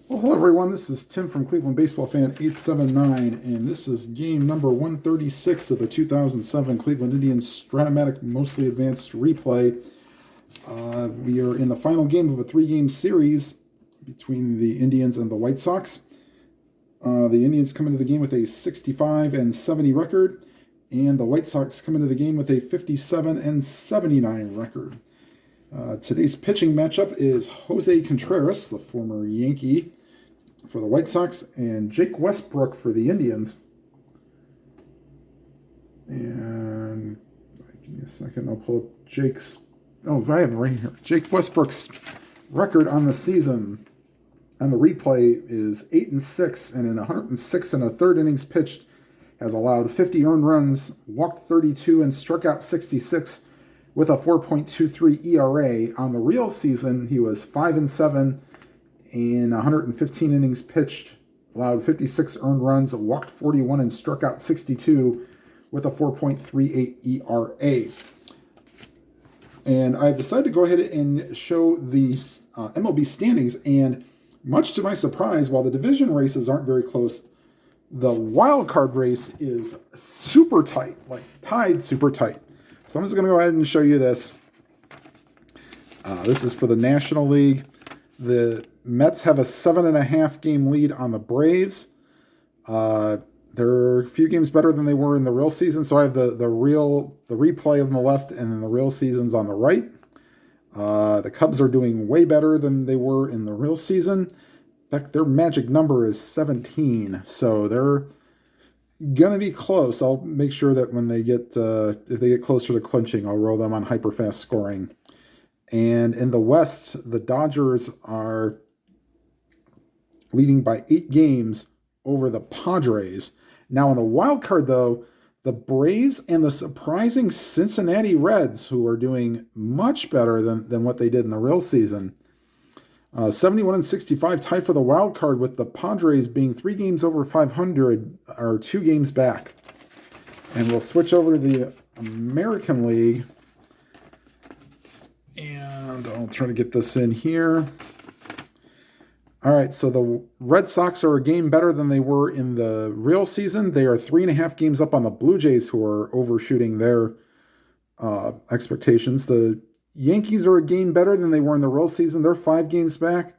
Well, hello everyone. This is Tim from Cleveland Baseball Fan 879, and this is game number 136 of the 2007 Cleveland Indians Stratomatic Mostly Advanced Replay. We are in the final game of a three-game series between the Indians and the White Sox. The Indians come into the game with a 65-70 record, and the White Sox come into the game with a 57-79 record. Today's pitching matchup is Jose Contreras, the former Yankee, for the White Sox, and Jake Westbrook for the Indians. And give me a second, I'll pull up Jake's. Oh, I have it right here. Jake Westbrook's record on the season on the replay is 8-6, and in 106 and a third innings pitched, has allowed 50 earned runs, walked 32, and struck out 66 with a 4.23 ERA. On the real season, he was 5-7 in 115 innings pitched, allowed 56 earned runs, walked 41, and struck out 62 with a 4.38 ERA. And I've decided to go ahead and show the MLB standings, and much to my surprise, while the division races aren't very close, the wild card race is super tight, like tied super tight. So I'm just going to go ahead and show you this. This is for the National League. The Mets have a 7.5 game lead on the Braves. They're a few games better than they were in the real season. So I have the replay on the left and then the real season's on the right. The Cubs are doing way better than they were in the real season. In fact, their magic number is 17. So they're gonna be close. I'll make sure that when they get if they get closer to clinching, I'll roll them on hyper fast scoring. And in the West, the Dodgers are leading by 8 games over the Padres. Now in the wild card, though, the Braves and the surprising Cincinnati Reds, who are doing much better than what they did in the real season, 71-65, tied for the wild card, with the Padres being 3 games over 500, or 2 games back. And we'll switch over to the American League. And I'll try to get this in here. All right, so the Red Sox are a game better than they were in the real season. They are 3.5 games up on the Blue Jays, who are overshooting their expectations. The Yankees are a game better than they were in the real season. They're 5 games back.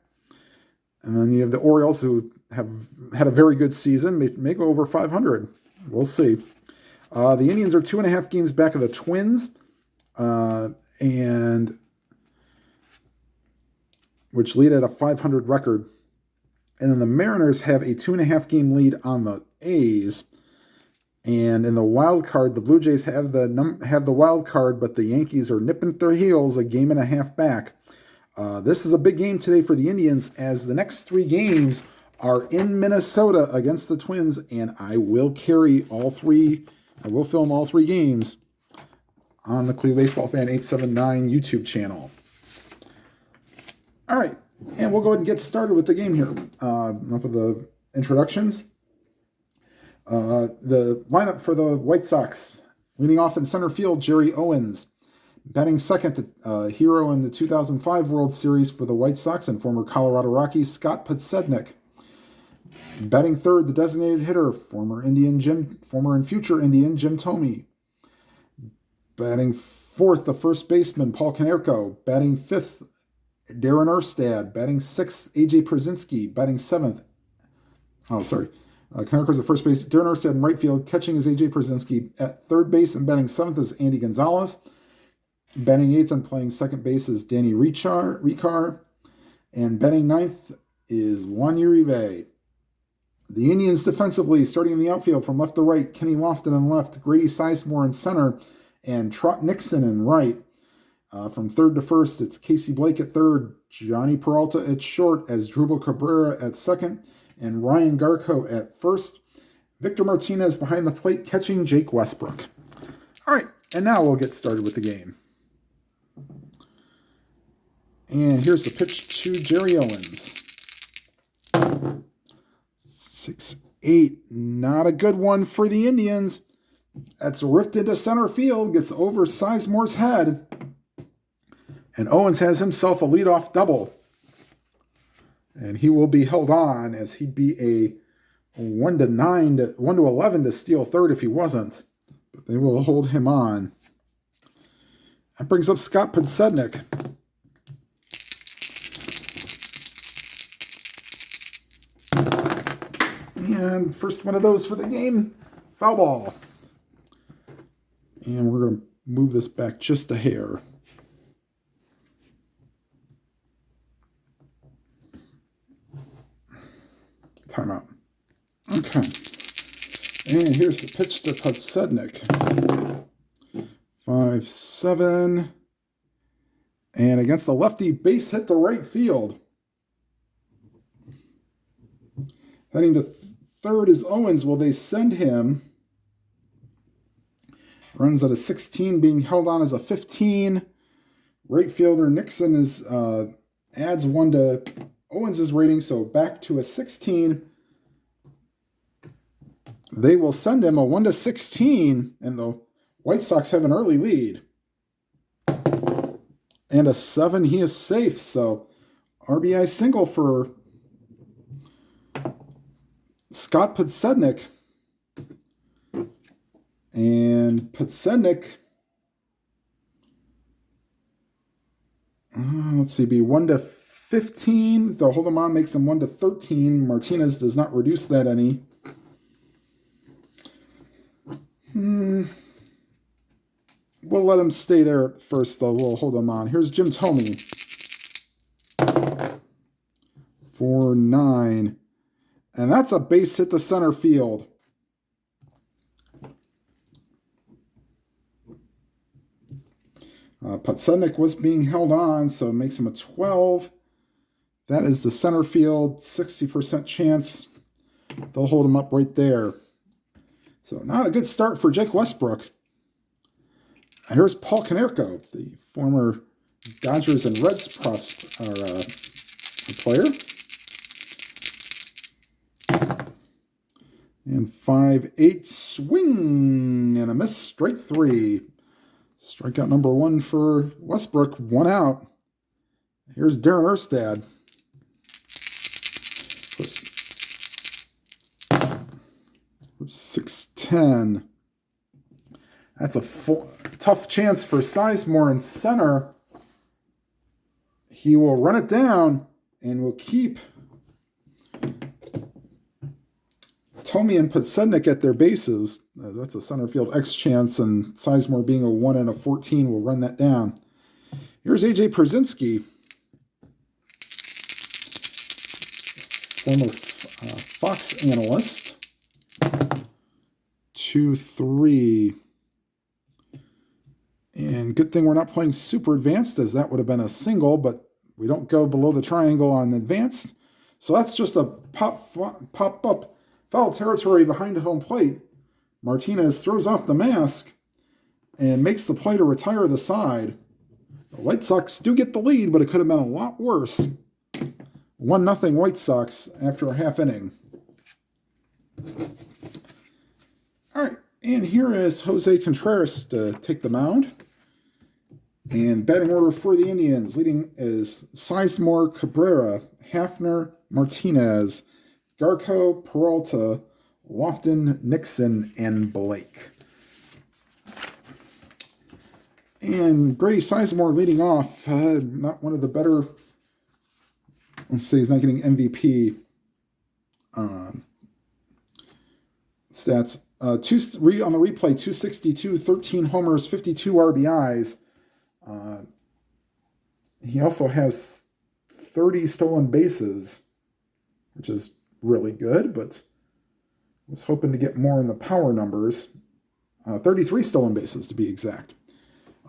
And then you have the Orioles, who have had a very good season, may go over 500. We'll see. The Indians are 2.5 games back of the Twins, and which lead at a 500 record. And then the Mariners have a 2.5 game lead on the A's. And in the wild card, the Blue Jays have the wild card, but the Yankees are nipping at their heels, a game and a half back. This is a big game today for the Indians, as the next 3 games are in Minnesota against the Twins, and I will carry all 3. I will film all 3 games on the Cleveland Baseball Fan 879 YouTube channel. All right, and we'll go ahead and get started with the game here. Enough of the introductions. The lineup for the White Sox: leading off in center field, Jerry Owens. Batting second, the hero in the 2005 World Series for the White Sox and former Colorado Rockies, Scott Podsednik. Batting third, the designated hitter, former and future Indian Jim Thome. Batting fourth, the first baseman, Paul Konerko. Batting fifth, Darren Erstad. Batting sixth, A.J. Pierzynski. Batting seventh. Konerko's the first base. Darren Erstad in right field. Catching is A.J. Pierzynski. At third base and batting seventh is Andy Gonzalez. Batting eighth and playing second base is Danny Ricard. And batting ninth is Juan Uribe. The Indians defensively, starting in the outfield from left to right, Kenny Lofton in left, Grady Sizemore in center, and Trot Nixon in right. From third to first, it's Casey Blake at third, Johnny Peralta at short, as Drupal Cabrera at second, and Ryan Garco at first. Victor Martinez behind the plate, catching Jake Westbrook. All right, and now we'll get started with the game. And here's the pitch to Jerry Owens. 6-8, not a good one for the Indians. That's ripped into center field, gets over Sizemore's head. And Owens has himself a leadoff double. And he will be held on, as he'd be a 1-9 to 1-11 to steal third if he wasn't. But they will hold him on. That brings up Scott Podsednik. And first one of those for the game, foul ball. And we're going to move this back just a hair. Timeout. Okay. And here's the pitch to Podsednik. 5-7. And against the lefty, base hit to right field. Heading to third is Owens. Will they send him? Runs at a 16, being held on as a 15. Right fielder Nixon is adds 1 to Owens' rating, so back to a 16. They will send him a 1-16, and the White Sox have an early lead. And a 7, he is safe, so RBI single for Scott Podsednik. And Podsednik, let's see, be 1-15. They'll hold him on, makes him 1-13. Martinez does not reduce that any. We'll let him stay there at first, though. We'll hold him on. Here's Jim Thome. 4-9. And that's a base hit to center field. Podsednik was being held on, so it makes him a 12. That is the center field, 60% chance. They'll hold him up right there. So not a good start for Jake Westbrook. Here's Paul Konerko, the former Dodgers and Reds player. And 5-8, swing and a miss, strike 3. Strikeout number 1 for Westbrook, 1 out. Here's Darren Erstad. 6-10. That's a tough chance for Sizemore in center. He will run it down and will keep Thome and Podsednik at their bases. That's a center field X chance, and Sizemore being a 1-14 will run that down. Here's A.J. Pierzynski, former Fox analyst. 2-3. And good thing we're not playing super advanced, as that would have been a single, but we don't go below the triangle on advanced. So that's just a pop-up foul territory behind the home plate. Martinez throws off the mask and makes the play to retire the side. The White Sox do get the lead, but it could have been a lot worse. 1-0 White Sox after a half inning. All right, and here is Jose Contreras to take the mound. And batting order for the Indians, leading is Sizemore, Cabrera, Hafner, Martinez, Garco, Peralta, Lofton, Nixon, and Blake. And Grady Sizemore leading off, not one of the better, let's say he's not getting MVP stats. On the replay, 262, 13 homers, 52 RBIs. He also has 30 stolen bases, which is really good, but was hoping to get more in the power numbers. 33 stolen bases to be exact.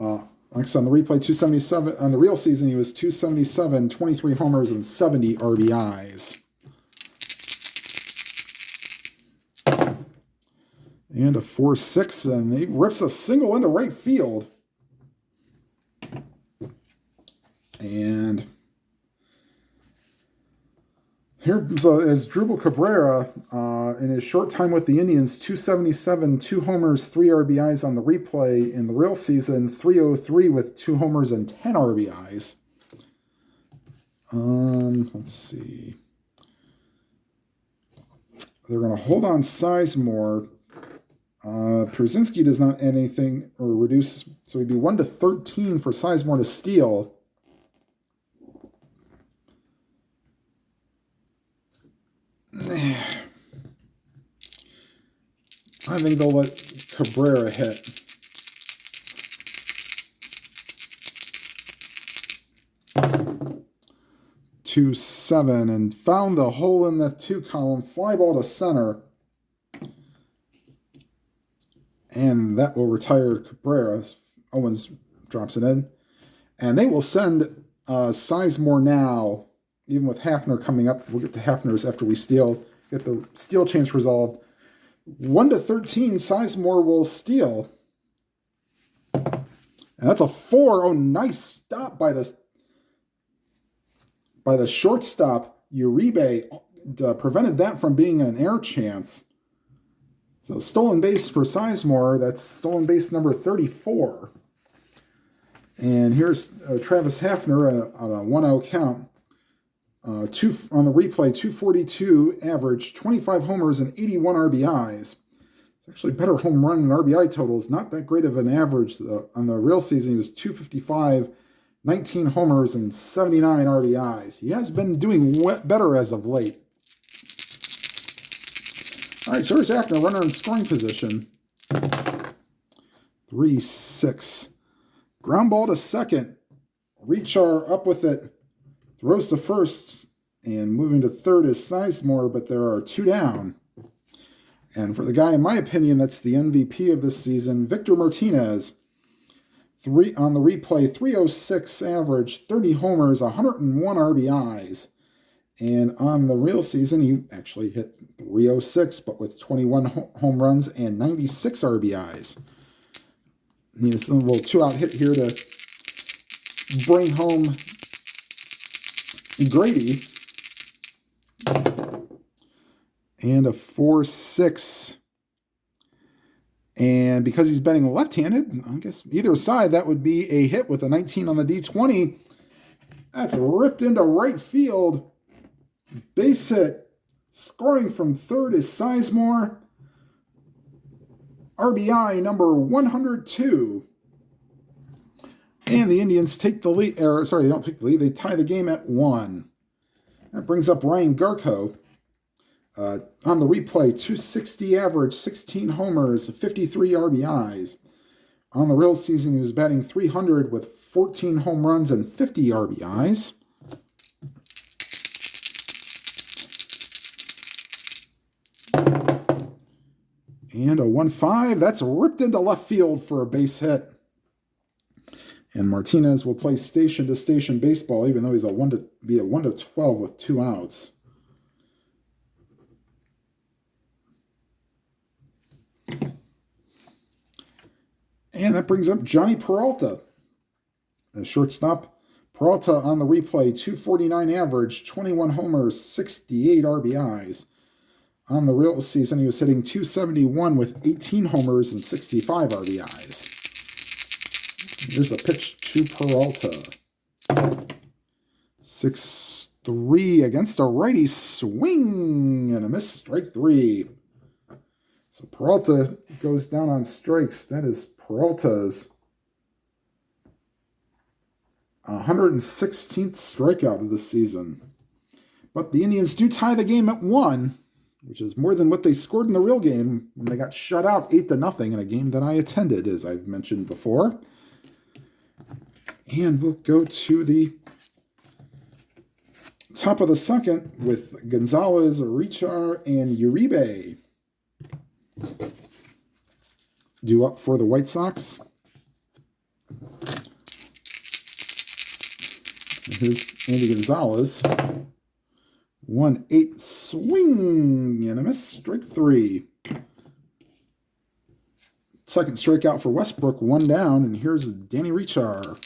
Like I said, on the replay, 277. On the real season, he was 277, 23 homers, and 70 RBIs. And a 4-6, and he rips a single into right field. And here is Drupal Cabrera in his short time with the Indians, 277, 2 homers, 3 RBIs on the replay. In the real season, 303 with 2 homers and 10 RBIs. Let's see. They're going to hold on Sizemore. Przinsky does not add anything or reduce, so he'd be 1-13 for Sizemore to steal. I think they'll let Cabrera hit. To 7 and found the hole in the 2 column. Fly ball to center. And that will retire Cabrera. Owens drops it in. And they will send Sizemore now, even with Hafner coming up. We'll get to Hafner's after we steal. Get the steal chance resolved. 1-13, Sizemore will steal. And that's a 4. Oh, nice stop by the shortstop. Uribe prevented that from being an air chance. So stolen base for Sizemore. That's stolen base number 34. And here's Travis Hafner on a 1-0 count. On the replay, 242 average, 25 homers and 81 RBIs. It's actually better home run and RBI totals. Not that great of an average. On the real season, he was 255, 19 homers and 79 RBIs. He has been doing better as of late. All right, so here's Hafner, runner in scoring position. 3-6. Ground ball to second. Rechar up with it. Throws to first, and moving to third is Sizemore, but there are 2 down. And for the guy, in my opinion, that's the MVP of this season, Victor Martinez. 3 on the replay, 306 average, 30 homers, 101 RBIs. And on the real season, he actually hit 306, but with 21 home runs and 96 RBIs. Needs a little 2-out hit here to bring home Grady. And a 4-6. And because he's betting left-handed, I guess either side, that would be a hit with a 19 on the D20. That's ripped into right field. Base hit. Scoring from third is Sizemore. RBI number 102. And the Indians take the lead. Sorry, they don't take the lead. They tie the game at 1. That brings up Ryan Garco. On the replay, 260 average, 16 homers, 53 RBIs. On the real season, he was batting .300 with 14 home runs and 50 RBIs. And a 1-5. That's ripped into left field for a base hit. And Martinez will play station-to-station baseball, even though he's a 1-12 with 2 outs. And that brings up Johnny Peralta, the shortstop. Peralta on the replay, 249 average, 21 homers, 68 RBIs. On the real season, he was hitting .271 with 18 homers and 65 RBIs. Here's the pitch to Peralta. 6-3 against a righty, swing and a miss, strike 3. So Peralta goes down on strikes. That is Peralta's 116th strikeout of the season. But the Indians do tie the game at 1, which is more than what they scored in the real game when they got shut out 8-0 in a game that I attended, as I've mentioned before. And we'll go to the top of the second with Gonzalez, Rechar, and Uribe. Due up for the White Sox. Here's Andy Gonzalez. 1-8 swing and a miss, strike 3. Second strikeout for Westbrook, 1 down, and here's Danny Rechar.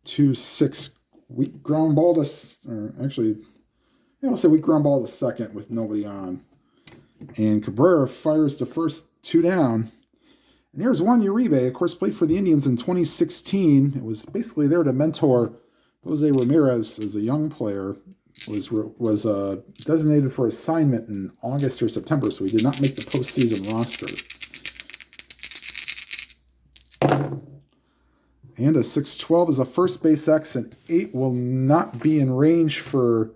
2-6 weak ground ball to, I'll say weak ground ball to second with nobody on. And Cabrera fires to first, 2 down. And here's Juan Uribe, of course, played for the Indians in 2016. It was basically there to mentor Jose Ramirez as a young player. Was designated for assignment in August or September, so he did not make the postseason roster. And a 6'12 is a first base X, and 8 will not be in range for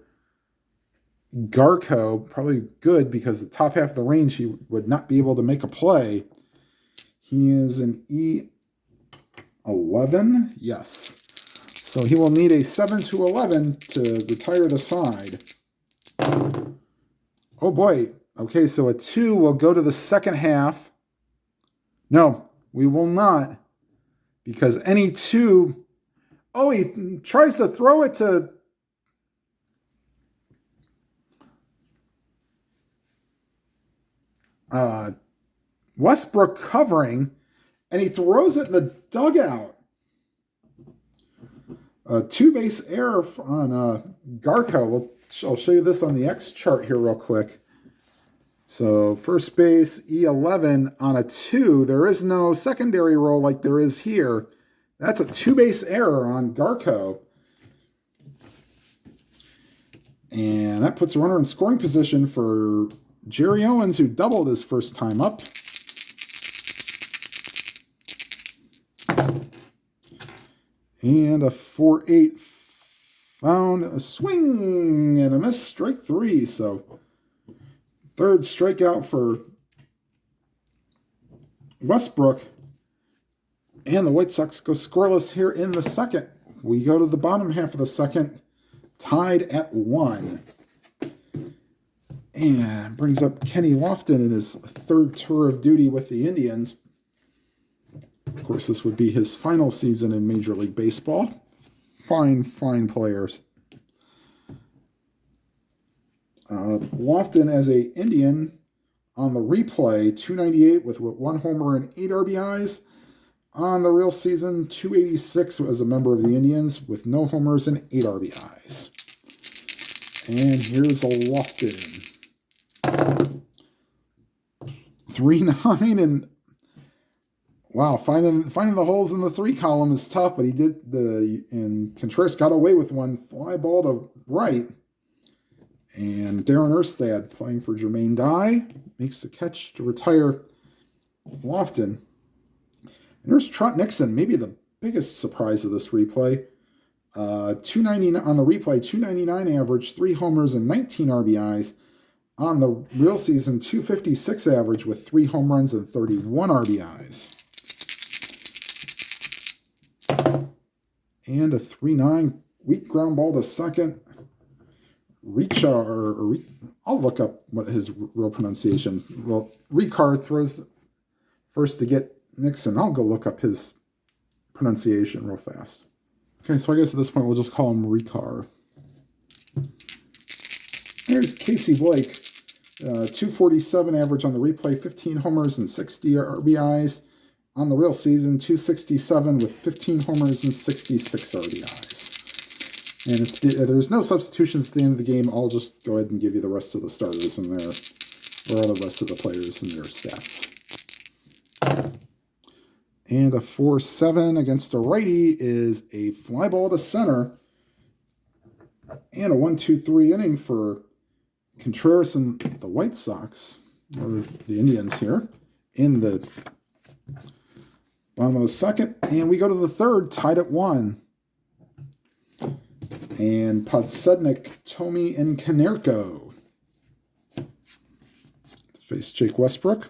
Garco. Probably good because the top half of the range he would not be able to make a play. He is an E11, yes. So he will need a 7 to 11 to retire the side. Oh boy. Okay, so a 2 will go to the second half. No, we will not. Because any 2... Oh, he tries to throw it to... Westbrook covering, and he throws it in the dugout. A 2-base error on Garco. I'll show you this on the X chart here real quick. So first base, E11 on a 2. There is no secondary roll like there is here. That's a 2-base error on Garco. And that puts a runner in scoring position for Jerry Owens, who doubled his first time up. And a 4-8 found a swing and a miss, strike 3. So third strikeout for Westbrook. And the White Sox go scoreless here in the second. We go to the bottom half of the second, tied at 1. And brings up Kenny Lofton in his third tour of duty with the Indians. Of course, this would be his final season in Major League Baseball. Fine players. Lofton as a Indian on the replay, 298 with 1 homer and 8 RBIs. On the real season, 286 as a member of the Indians with no homers and 8 RBIs. And here's a Lofton. 3-9 and wow, finding the holes in the 3 column is tough, but he did and Contreras got away with one fly ball to right. And Darren Erstad playing for Jermaine Dye makes the catch to retire Lofton. And there's Trot Nixon, maybe the biggest surprise of this replay. 299 on the replay, 299 average, 3 homers and 19 RBIs. On the real season, 256 average with 3 home runs and 31 RBIs. And a 3-9 weak ground ball to second. I'll look up what his real pronunciation. Well, Ricard throws first to get Nixon. I'll go look up his pronunciation real fast. Okay, so I guess at this point we'll just call him Ricard. Here's Casey Blake, 247 average on the replay, 15 homers and 60 RBIs. On the real season, 267 with 15 homers and 66 RBIs. And if there's no substitutions at the end of the game, I'll just go ahead and give you the rest of the starters in there, or all the rest of the players and their stats. And a 4-7 against a righty is a fly ball to center. And a 1-2-3 inning for Contreras and the White Sox, or the Indians here, in the bottom of the second. And we go to the third, tied at 1. And Podsednik, Tomey, and Konerko to face Jake Westbrook.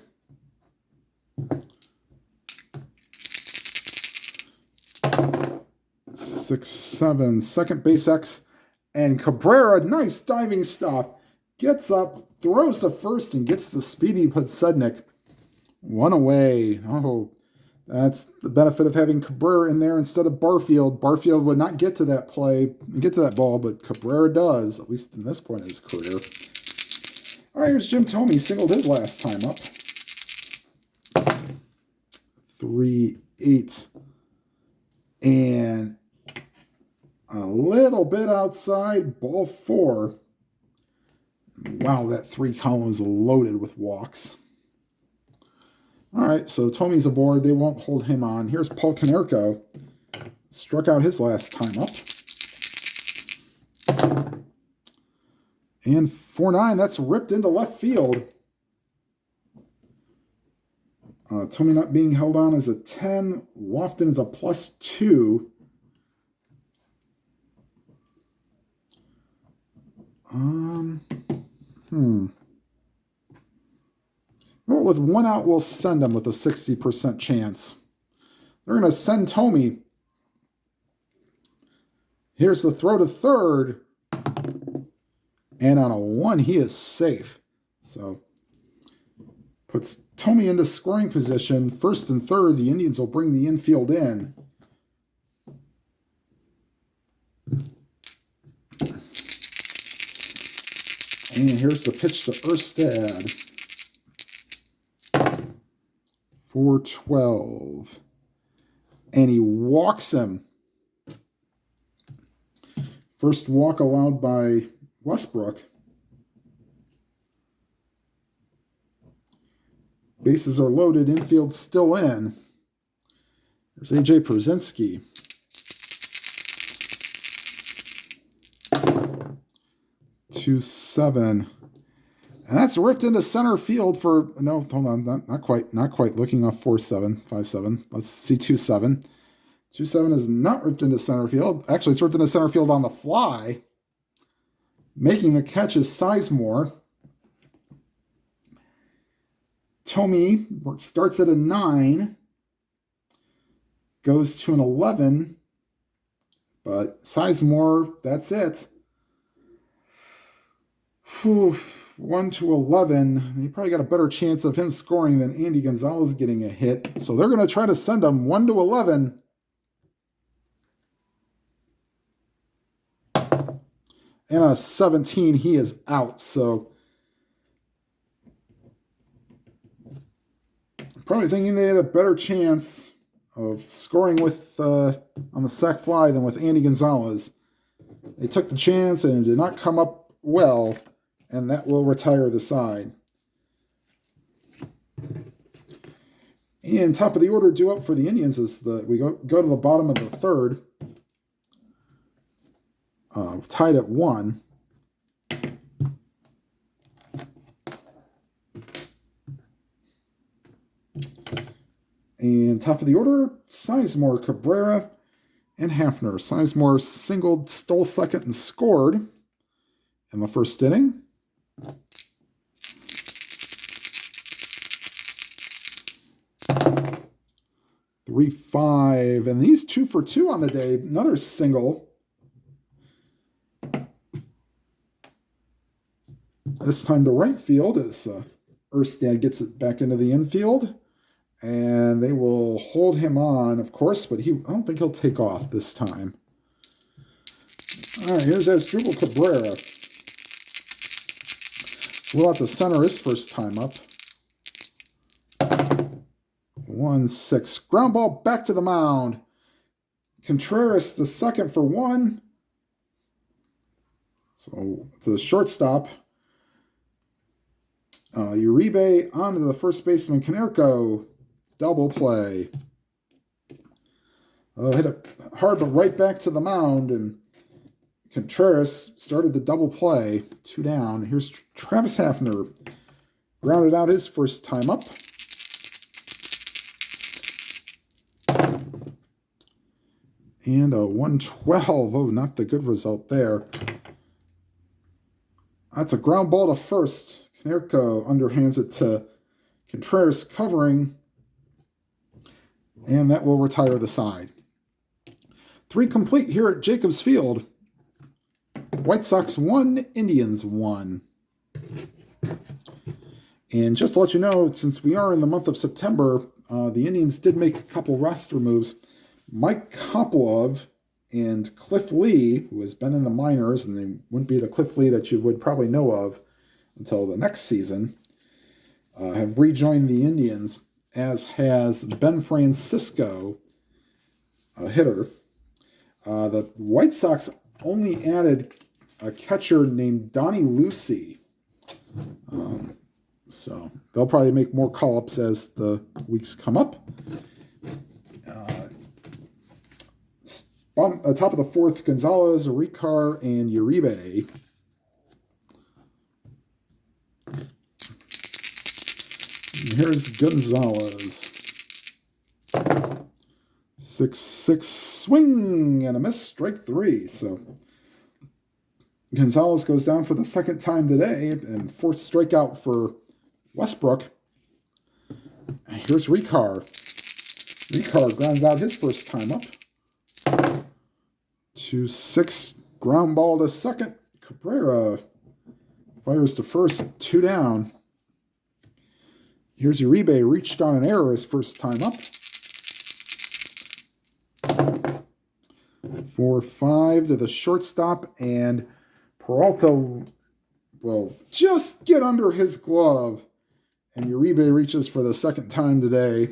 Six, 7, second base X. And Cabrera, nice diving stop. Gets up, throws to first, and gets the speedy Podsednik. 1 away. Oh, that's the benefit of having Cabrera in there instead of Barfield. Barfield would not get to that ball, but Cabrera does, at least in this point in his career. All right, here's Jim Tomey. Singled his last time up. 3-8. And a little bit outside, ball 4. Wow, that 3 column is loaded with walks. All right, so Tommy's aboard. They won't hold him on. Here's Paul Konerko. Struck out his last time up. And 4-9, that's ripped into left field. Tommy not being held on as a 10. Lofton is a +2. Well, with one out, we'll send him with a 60% chance. They're going to send Tommy. Here's the throw to third. And on a 1, he is safe. So, puts Tommy into scoring position. First and third, the Indians will bring the infield in. And here's the pitch to Erstad. 4-12. And he walks him. First walk allowed by Westbrook. Bases are loaded, infield still in. There's A.J. Przinsky. 2-7. And that's ripped into center field for, no, hold on, not quite, looking off 4-7, 5-7. Let's see 2-7. 2-7 is not ripped into center field. Actually, it's ripped into center field on the fly. Making the catch is Sizemore. Tommy starts at a 9, goes to an 11, but Sizemore, that's it. 1-11. You probably got a better chance of him scoring than Andy Gonzalez getting a hit. So they're going to try to send him 1-11. And a 17, he is out. So probably thinking they had a better chance of scoring with on the sac fly than with Andy Gonzalez. They took the chance and it did not come up well, and that will retire the side. And top of the order due up for the Indians is we go to the bottom of the third. Tied at 1. And top of the order, Sizemore, Cabrera, and Hafner. Sizemore singled, stole second, and scored in the first inning. Three, 5, and he's 2 for 2 on the day. Another single. This time to right field as Erstad gets it back into the infield. And they will hold him on, of course, but I don't think he'll take off this time. All right, here's Asdrubal Cabrera. Flew out to center his first time up. 1-6. Ground ball back to the mound. Contreras to second for 1. So to the shortstop. Uribe onto the first baseman, Konerko. Double play. Hit it hard, but right back to the mound, and Contreras started the double play. 2 down. Here's Travis Hafner. Grounded out his first time up. And a 112. Oh, not the good result there. That's a ground ball to first. Konerko underhands it to Contreras covering. And that will retire the side. 3 complete here at Jacobs Field. White Sox 1, Indians 1. And just to let you know, since we are in the month of September, the Indians did make a couple roster moves. Mike Kopilov and Cliff Lee, who has been in the minors, and they wouldn't be the Cliff Lee that you would probably know of until the next season, have rejoined the Indians, as has Ben Francisco, a hitter. The White Sox only added a catcher named Donnie Lucy. So they'll probably make more call-ups as the weeks come up. Top of the fourth, Gonzalez, Ricard, and Uribe. And here's Gonzalez. 6-6 swing and a miss, strike 3. So Gonzalez goes down for the second time today, and fourth strikeout for Westbrook. And here's Ricard. Ricard grounds out his first time up. 2-6 ground ball to second. Cabrera fires to first, 2 down. Here's Uribe, reached on an error his first time up. 4-5 to the shortstop, and Peralta will just get under his glove, and Uribe reaches for the second time today.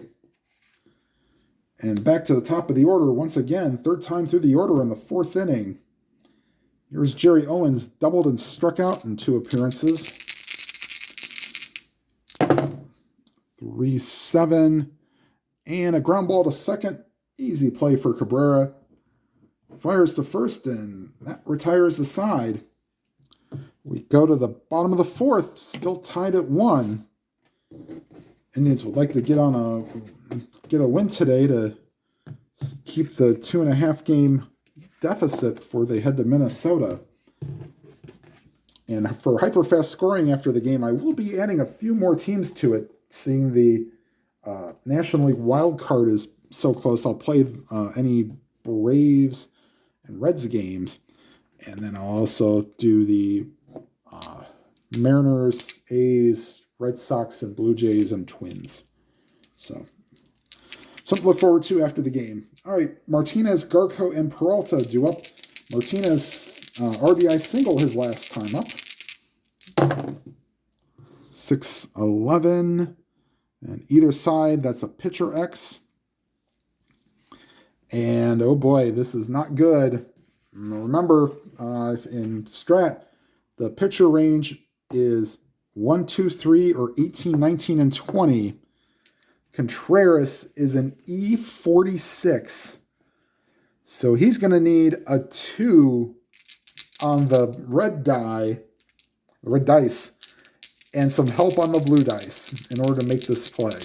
And back to the top of the order once again, third time through the order in the fourth inning. Here's Jerry Owens, doubled and struck out in 2 appearances. 3-7, and a ground ball to second. Easy play for Cabrera. Fires to first, and that retires the side. We go to the bottom of the fourth, still tied at 1. Indians would like to get a win today to keep the 2.5 game deficit before they head to Minnesota. And for hyperfast scoring after the game, I will be adding a few more teams to it, seeing the National League wild card is so close. I'll play any Braves and Reds games, and then I'll also do the Mariners, A's, Red Sox, and Blue Jays, and Twins. So something to look forward to after the game. All right, Martinez, Garco, and Peralta do up. Martinez RBI single his last time up. 6-11, and either side, that's a pitcher X. And oh boy, this is not good. Remember, in strat, the pitcher range is 1, 2, 3, or 18, 19, and 20. Contreras is an E46. So he's going to need a 2 on the red dice, and some help on the blue dice in order to make this play.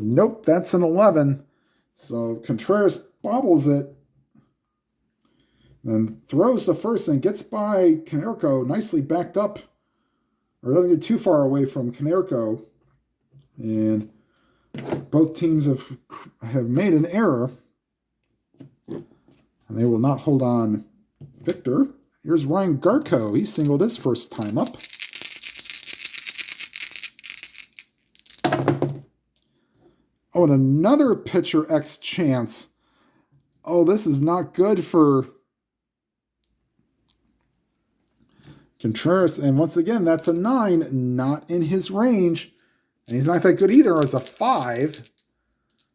Nope, that's an 11. So Contreras bobbles it, then throws the first and gets by Canerco, nicely backed up, or doesn't get too far away from Canerco. And both teams have made an error, and they will not hold on Victor. Here's Ryan Garco. He singled his first time up. Oh, and another pitcher X chance. Oh, this is not good for Contreras. And once again, that's a 9, not in his range. And he's not that good either as a 5.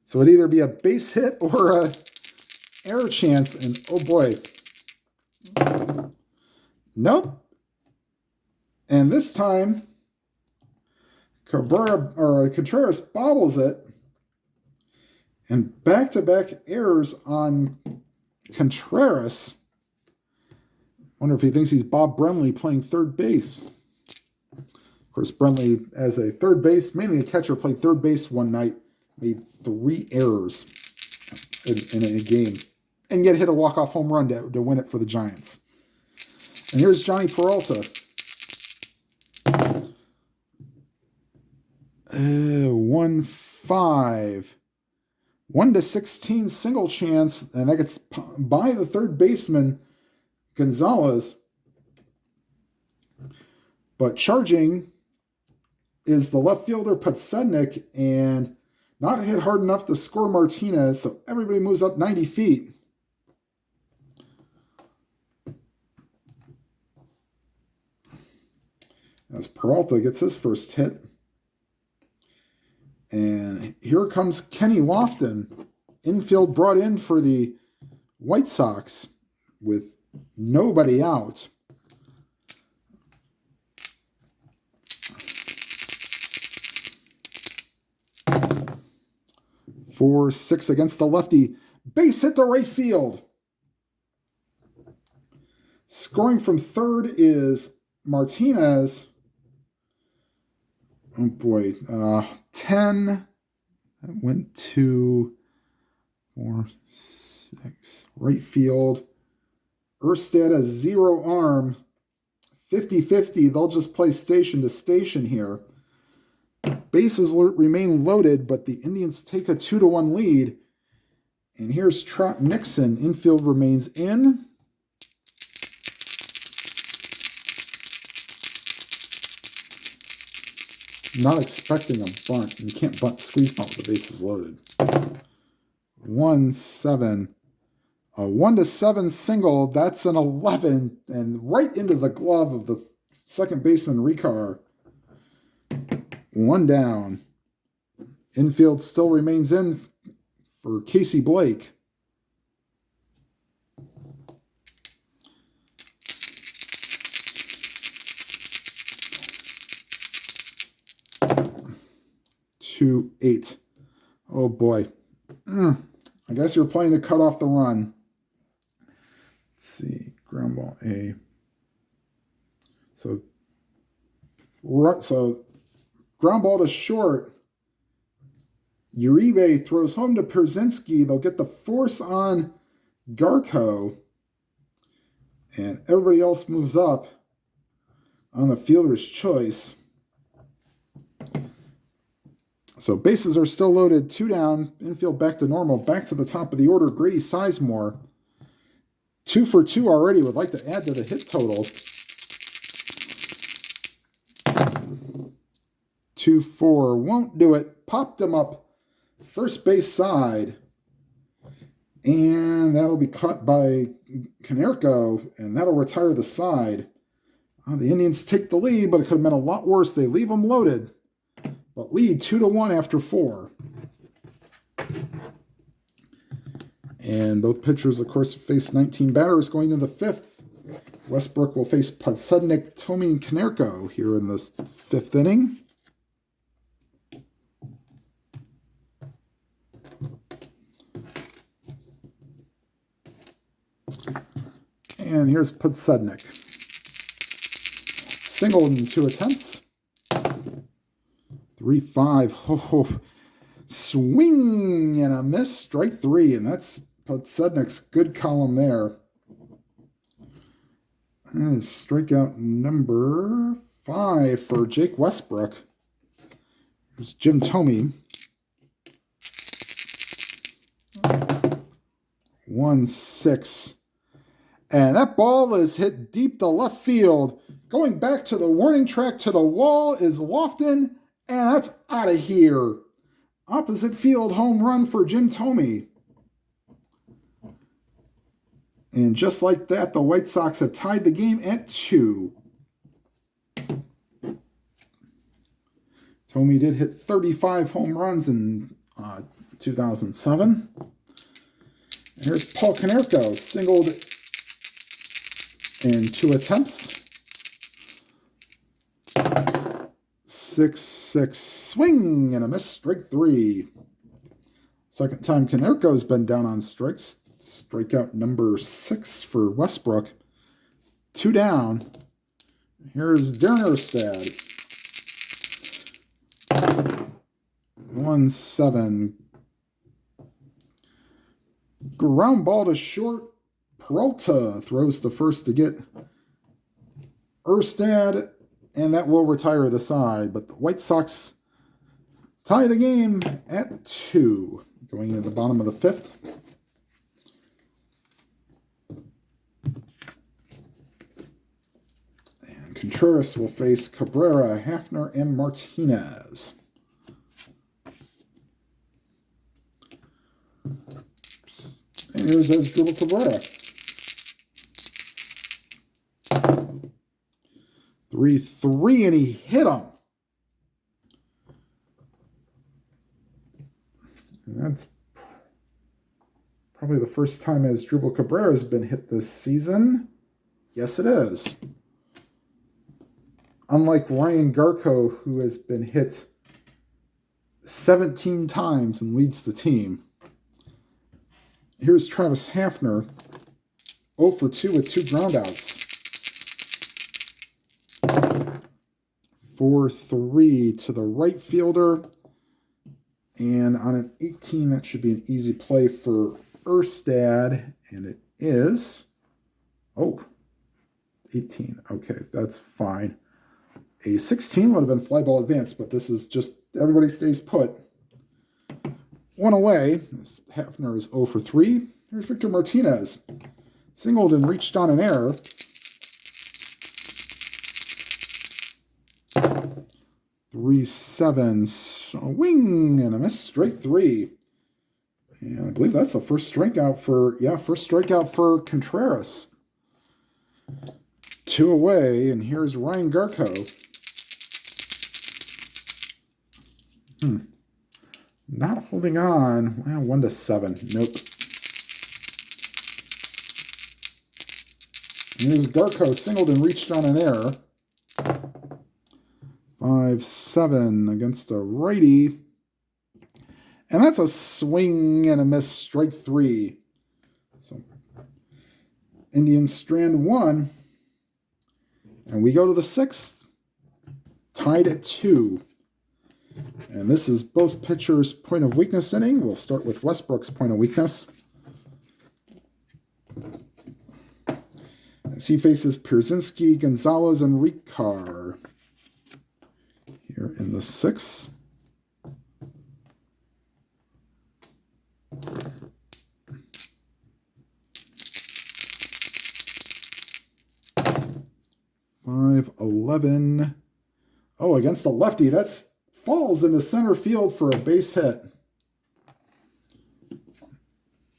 So it'd either be a base hit or a error chance. And oh boy. Nope. And this time, Contreras bobbles it. And back-to-back errors on Contreras. Wonder if he thinks he's Bob Brenly playing third base. Of course, Brenly, as a third base, mainly a catcher, played third base one night, made 3 errors in a game, and yet hit a walk-off home run to win it for the Giants. And here's Johnny Peralta. 1-5. 1-16 single chance, and that gets by the third baseman, Gonzalez. But charging is the left fielder, Podsednik, and not hit hard enough to score Martinez, so everybody moves up 90 feet. As Peralta gets his first hit. And here comes Kenny Lofton, infield brought in for the White Sox with nobody out. 4-6 against the lefty. Base hit to right field. Scoring from third is Martinez. Oh boy. 10. That went to 4, 6. Right field. Erstad has 0 arm. 50-50. They'll just play station to station here. Bases remain loaded, but the Indians take a 2-1 lead. And here's Trot Nixon. Infield remains in. Not expecting a bunt. You can't squeeze bunt with the bases loaded. 1-7. A 1-7 single. That's an 11. And right into the glove of the second baseman, Ricard. 1 down. Infield still remains in for Casey Blake. To 8. Oh boy. I guess you're playing to cut off the run. Let's see. Ground ball A. So ground ball to short. Uribe throws home to Pierzynski. They'll get the force on Garco. And everybody else moves up on the fielder's choice. So bases are still loaded. 2 down. Infield back to normal. Back to the top of the order. Grady Sizemore. 2 for 2 already. Would like to add to the hit total. 2-4. Won't do it. Popped him up. First base side. And that'll be caught by Konerko. And that'll retire the side. The Indians take the lead, but it could have been a lot worse. They leave them loaded. But lead 2-1 after 4. And both pitchers, of course, face 19 batters going into the 5th. Westbrook will face Podsudnik, Tomey, and Konerko here in the 5th inning. And here's Podsudnik. Single in 2 attempts. 3-5. Oh, swing and a miss. Strike 3. And that's Podsudnik's good column there. And strikeout number 5 for Jake Westbrook. Here's Jim Tomey. 1-6. And that ball is hit deep to left field. Going back to the warning track to the wall is Lofton. And that's out of here. Opposite field home run for Jim Tomey. And just like that, the White Sox have tied the game at 2. Tomey did hit 35 home runs in 2007. And here's Paul Konerko, singled in 2 attempts. 6-6 swing and a miss, strike 3. Second time Konerko's been down on strikes. Strikeout number 6 for Westbrook. 2 down. Here's Darren Erstad. 1-7. Ground ball to short. Peralta throws to first to get Erstad. And that will retire the side. But the White Sox tie the game at 2. Going into the bottom of the 5th. And Contreras will face Cabrera, Hafner, and Martinez. And here's Westbrook Cabrera. 3-3, and he hit him. And that's probably the first time Asdrubal Cabrera has been hit this season. Yes, it is. Unlike Ryan Garco, who has been hit 17 times and leads the team. Here's Travis Hafner, 0 for 2 with 2 groundouts. 4-3 to the right fielder. And on an 18, that should be an easy play for Erstad. And it is. Oh, 18. Okay, that's fine. A 16 would have been fly ball advance, but this is just everybody stays put. One away. Hafner is 0 for 3. Here's Victor Martinez. Singled and reached on an error. 3-7. Swing and a miss. Strike 3. And I believe that's the first strikeout for Contreras. 2 away, and here's Ryan Garco. Not holding on. Well, 1-7. Nope. And here's Garco, singled and reached on an error. 5-7 against a righty. And that's a swing and a miss, strike 3. So Indians strand 1. And we go to the 6th, tied at 2. And this is both pitchers' point of weakness inning. We'll start with Westbrook's point of weakness. As he faces Pierzynski, Gonzalez, and Ricard. Here in the 6th. 5-11. Oh, against a lefty. That's falls into center field for a base hit.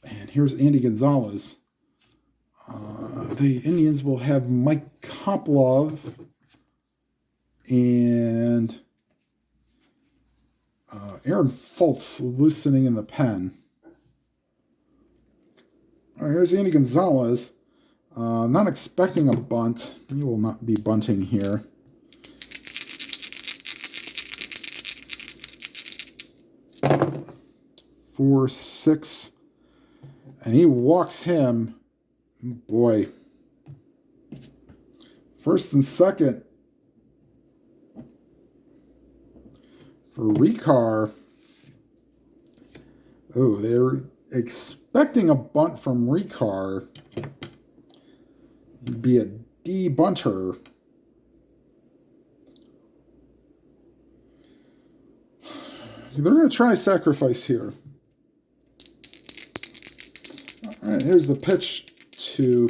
And here's Andy Gonzalez. The Indians will have Mike Koplov and Aaron Fultz loosening in the pen. All right, here's Andy Gonzalez. Not expecting a bunt. He will not be bunting here. Four, 6, and he walks him. Boy. First and second for Ricard. Oh, they're expecting a bunt from Ricard. He'd be a D-bunter. They're going to try sacrifice here. All right, here's the pitch to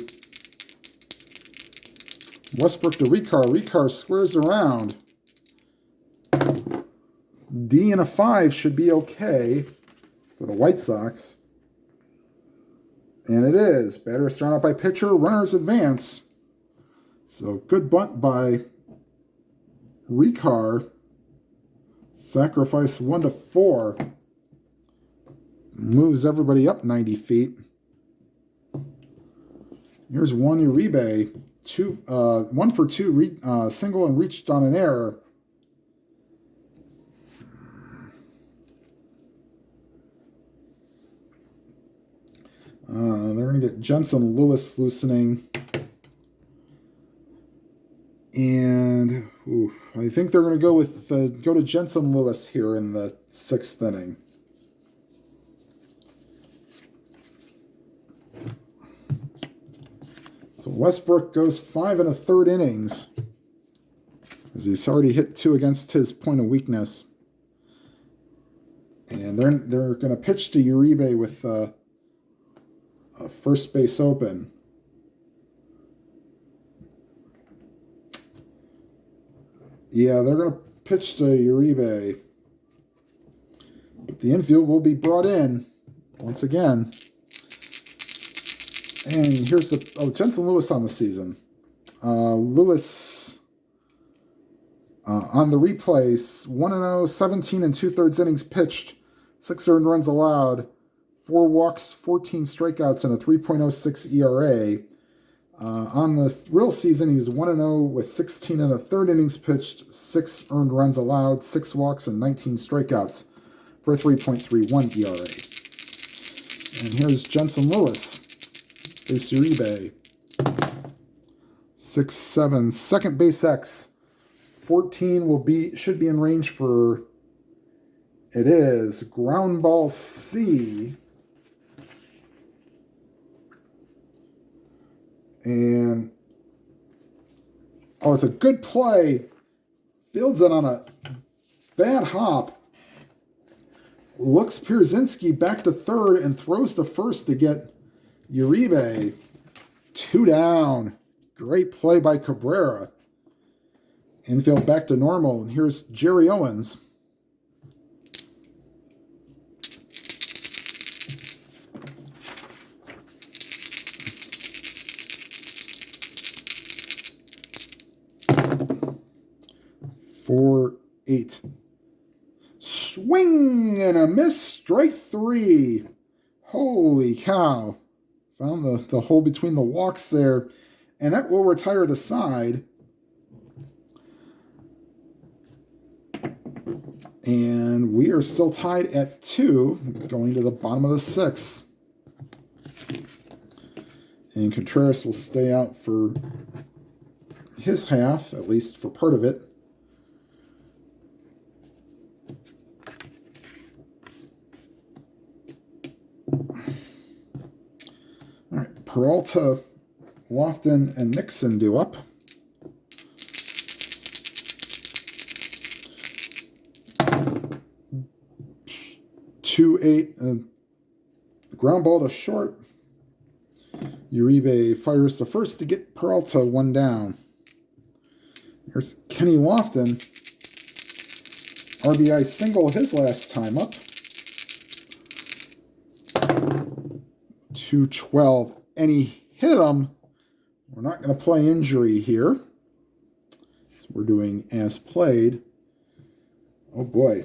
Westbrook to Ricard. Ricard squares around. D and a 5 should be okay for the White Sox. And it is. Batter is thrown out by pitcher. Runners advance. So good bunt by Ricard. Sacrifice 1-4. Moves everybody up 90 feet. Here's Juan Uribe. 1 for 2. Single and reached on an error. They're going to get Jensen Lewis loosening. And I think they're going to go to Jensen Lewis here in the 6th inning. So Westbrook goes 5 1/3 innings, as he's already hit 2 against his point of weakness. And they're going to pitch to Uribe with a first base open. Yeah, they're going to pitch to Uribe. But the infield will be brought in once again. And here's Jensen Lewis on the season. Lewis on the replays, 1-0, 17 2/3 innings pitched, 6 earned runs allowed, 4 walks, 14 strikeouts, and a 3.06 ERA. On the real season, he was 1-0 with 16 1/3 innings pitched, 6 earned runs allowed, 6 walks, and 19 strikeouts. for a 3.31 ERA. And here's Jensen Lewis, base Uribe. 6-7, second base X. 14 should be in range for, it is, ground ball C. And, oh, it's a good play. Fields it on a bad hop. Looks Pierzynski back to third and throws to first to get Uribe. 2 down. Great play by Cabrera. Infield back to normal. And here's Jerry Owens. Four, 8. Swing and a miss. Strike 3. Holy cow. Found the hole between the walks there. And that will retire the side. And we are still tied at 2, going to the bottom of the 6th. And Contreras will stay out for his half, at least for part of it. All right, Peralta, Lofton, and Nixon due up. Two, 8, ground ball to short. Uribe fires to first to get Peralta 1 down. Here's Kenny Lofton. RBI single his last time up. 2-12, and he hit him. We're not going to play injury here. So we're doing as played. Oh boy.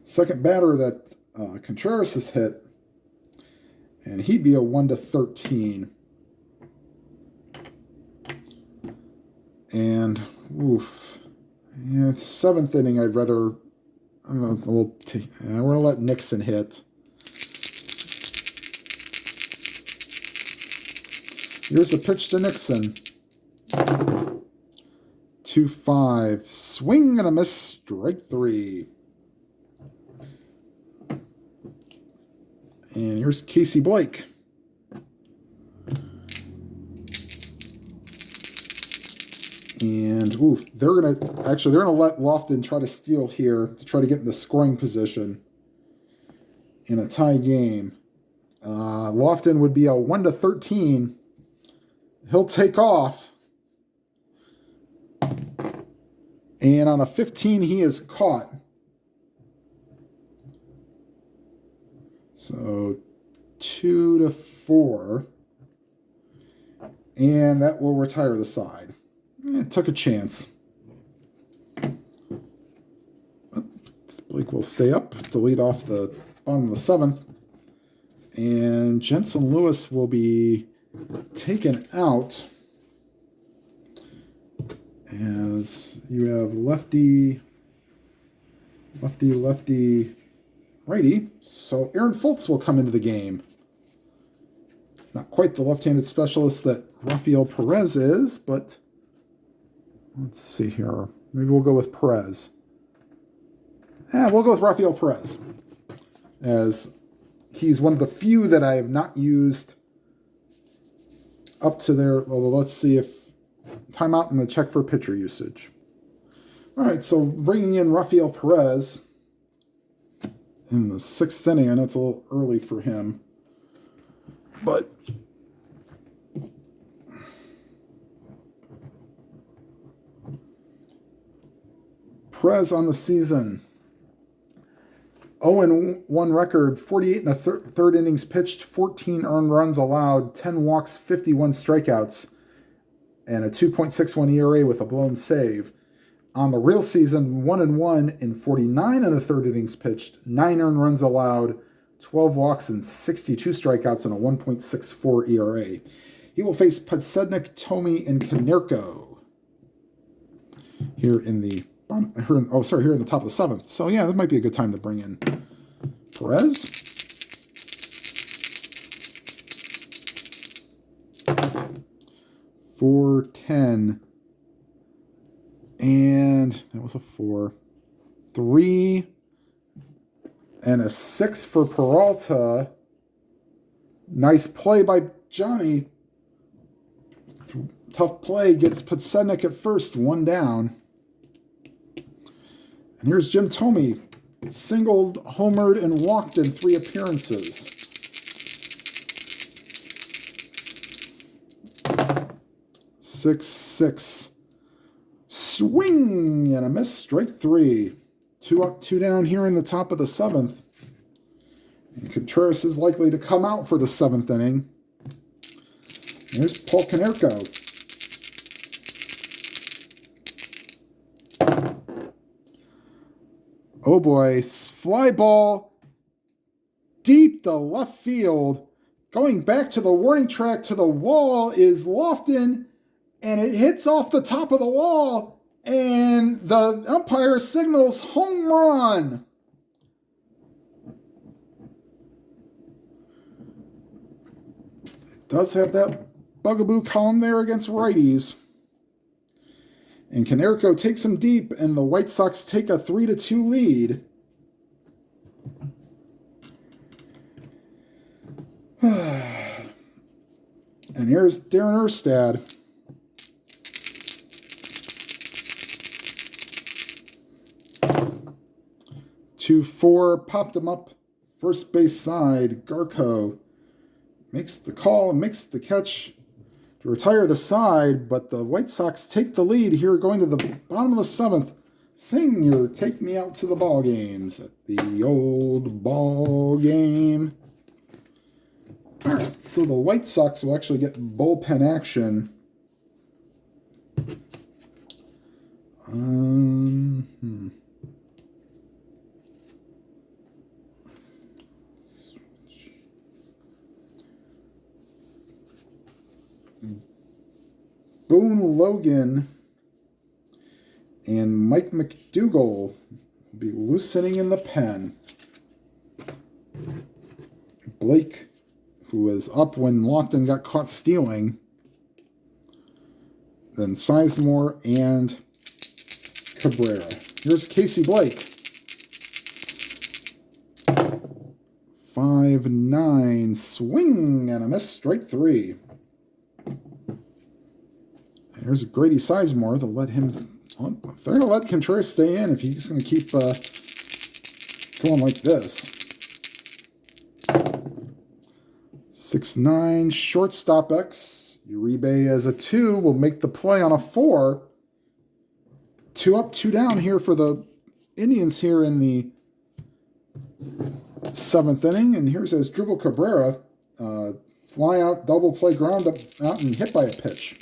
Second batter that Contreras has hit, and he'd be a 1-13. And oof, yeah, 7th inning. I'd rather. We're gonna let Nixon hit. Here's a pitch to Nixon. 2-5, swing and a miss. Strike 3. And here's Casey Blake. And they're gonna let Lofton try to steal here to try to get in the scoring position in a tie game. Lofton would be a 1-13. He'll take off. And on a 15, he is caught. So 2-4. And that will retire the side. It took a chance. Blake will stay up to lead off the bottom of the 7th. And Jensen Lewis will be taken out as you have lefty, righty. So Aaron Fultz will come into the game. Not quite the left-handed specialist that Rafael Perez is, but let's see here. Maybe we'll go with Perez. We'll go with Rafael Perez, as he's one of the few that I have not used up to there. Although let's see if timeout and the check for pitcher usage. All right, so bringing in Rafael Perez in the 6th inning. I know it's a little early for him, but Perez on the season. 0-1 record, 48 in the third innings pitched, 14 earned runs allowed, 10 walks, 51 strikeouts, and a 2.61 ERA with a blown save. On the real season, 1-1 in 49 in the third innings pitched, 9 earned runs allowed, 12 walks, and 62 strikeouts, and a 1.64 ERA. He will face Podsednik, Tomey, and Konerko here in the Here in the top of the 7th. So yeah, that might be a good time to bring in Perez. $4.10. And that was a 4. 3 and a 6 for Peralta. Nice play by Johnny. Tough play. Gets Podsednik at first. 1 down. And here's Jim Thome. Singled, homered, and walked in 3 appearances. 6-6. Swing and a miss. Strike 3. 2 up, 2 down here in the top of the 7th. And Contreras is likely to come out for the 7th inning. There's Paul Konerko. Oh boy, fly ball deep to left field. Going back to the warning track to the wall is Lofton, and it hits off the top of the wall, and the umpire signals home run. It does have that bugaboo column there against righties. And Konerko takes him deep, and the White Sox take a 3-2 lead. And here's Darren Erstad. Two, 4, popped him up. First base side, Garco makes the call and makes the catch to retire the side, but the White Sox take the lead here going to the bottom of the 7th. Senior, take me out to the ball games at the old ball game. All right, so the White Sox will actually get bullpen action. Boone Logan and Mike McDougall will be loosening in the pen. Blake, who was up when Lofton got caught stealing. Then Sizemore and Cabrera. Here's Casey Blake. 5-9, swing and a miss, strike 3. Here's Grady Sizemore. They'll let him. They're going to let Contreras stay in if he's going to keep going like this. 6-9, shortstop X. Uribe as a 2 will make the play on a 4. 2 up, 2 down here for the Indians here in the 7th inning. And here's Asdrubal Cabrera. Fly out, double play, ground up, out, and hit by a pitch.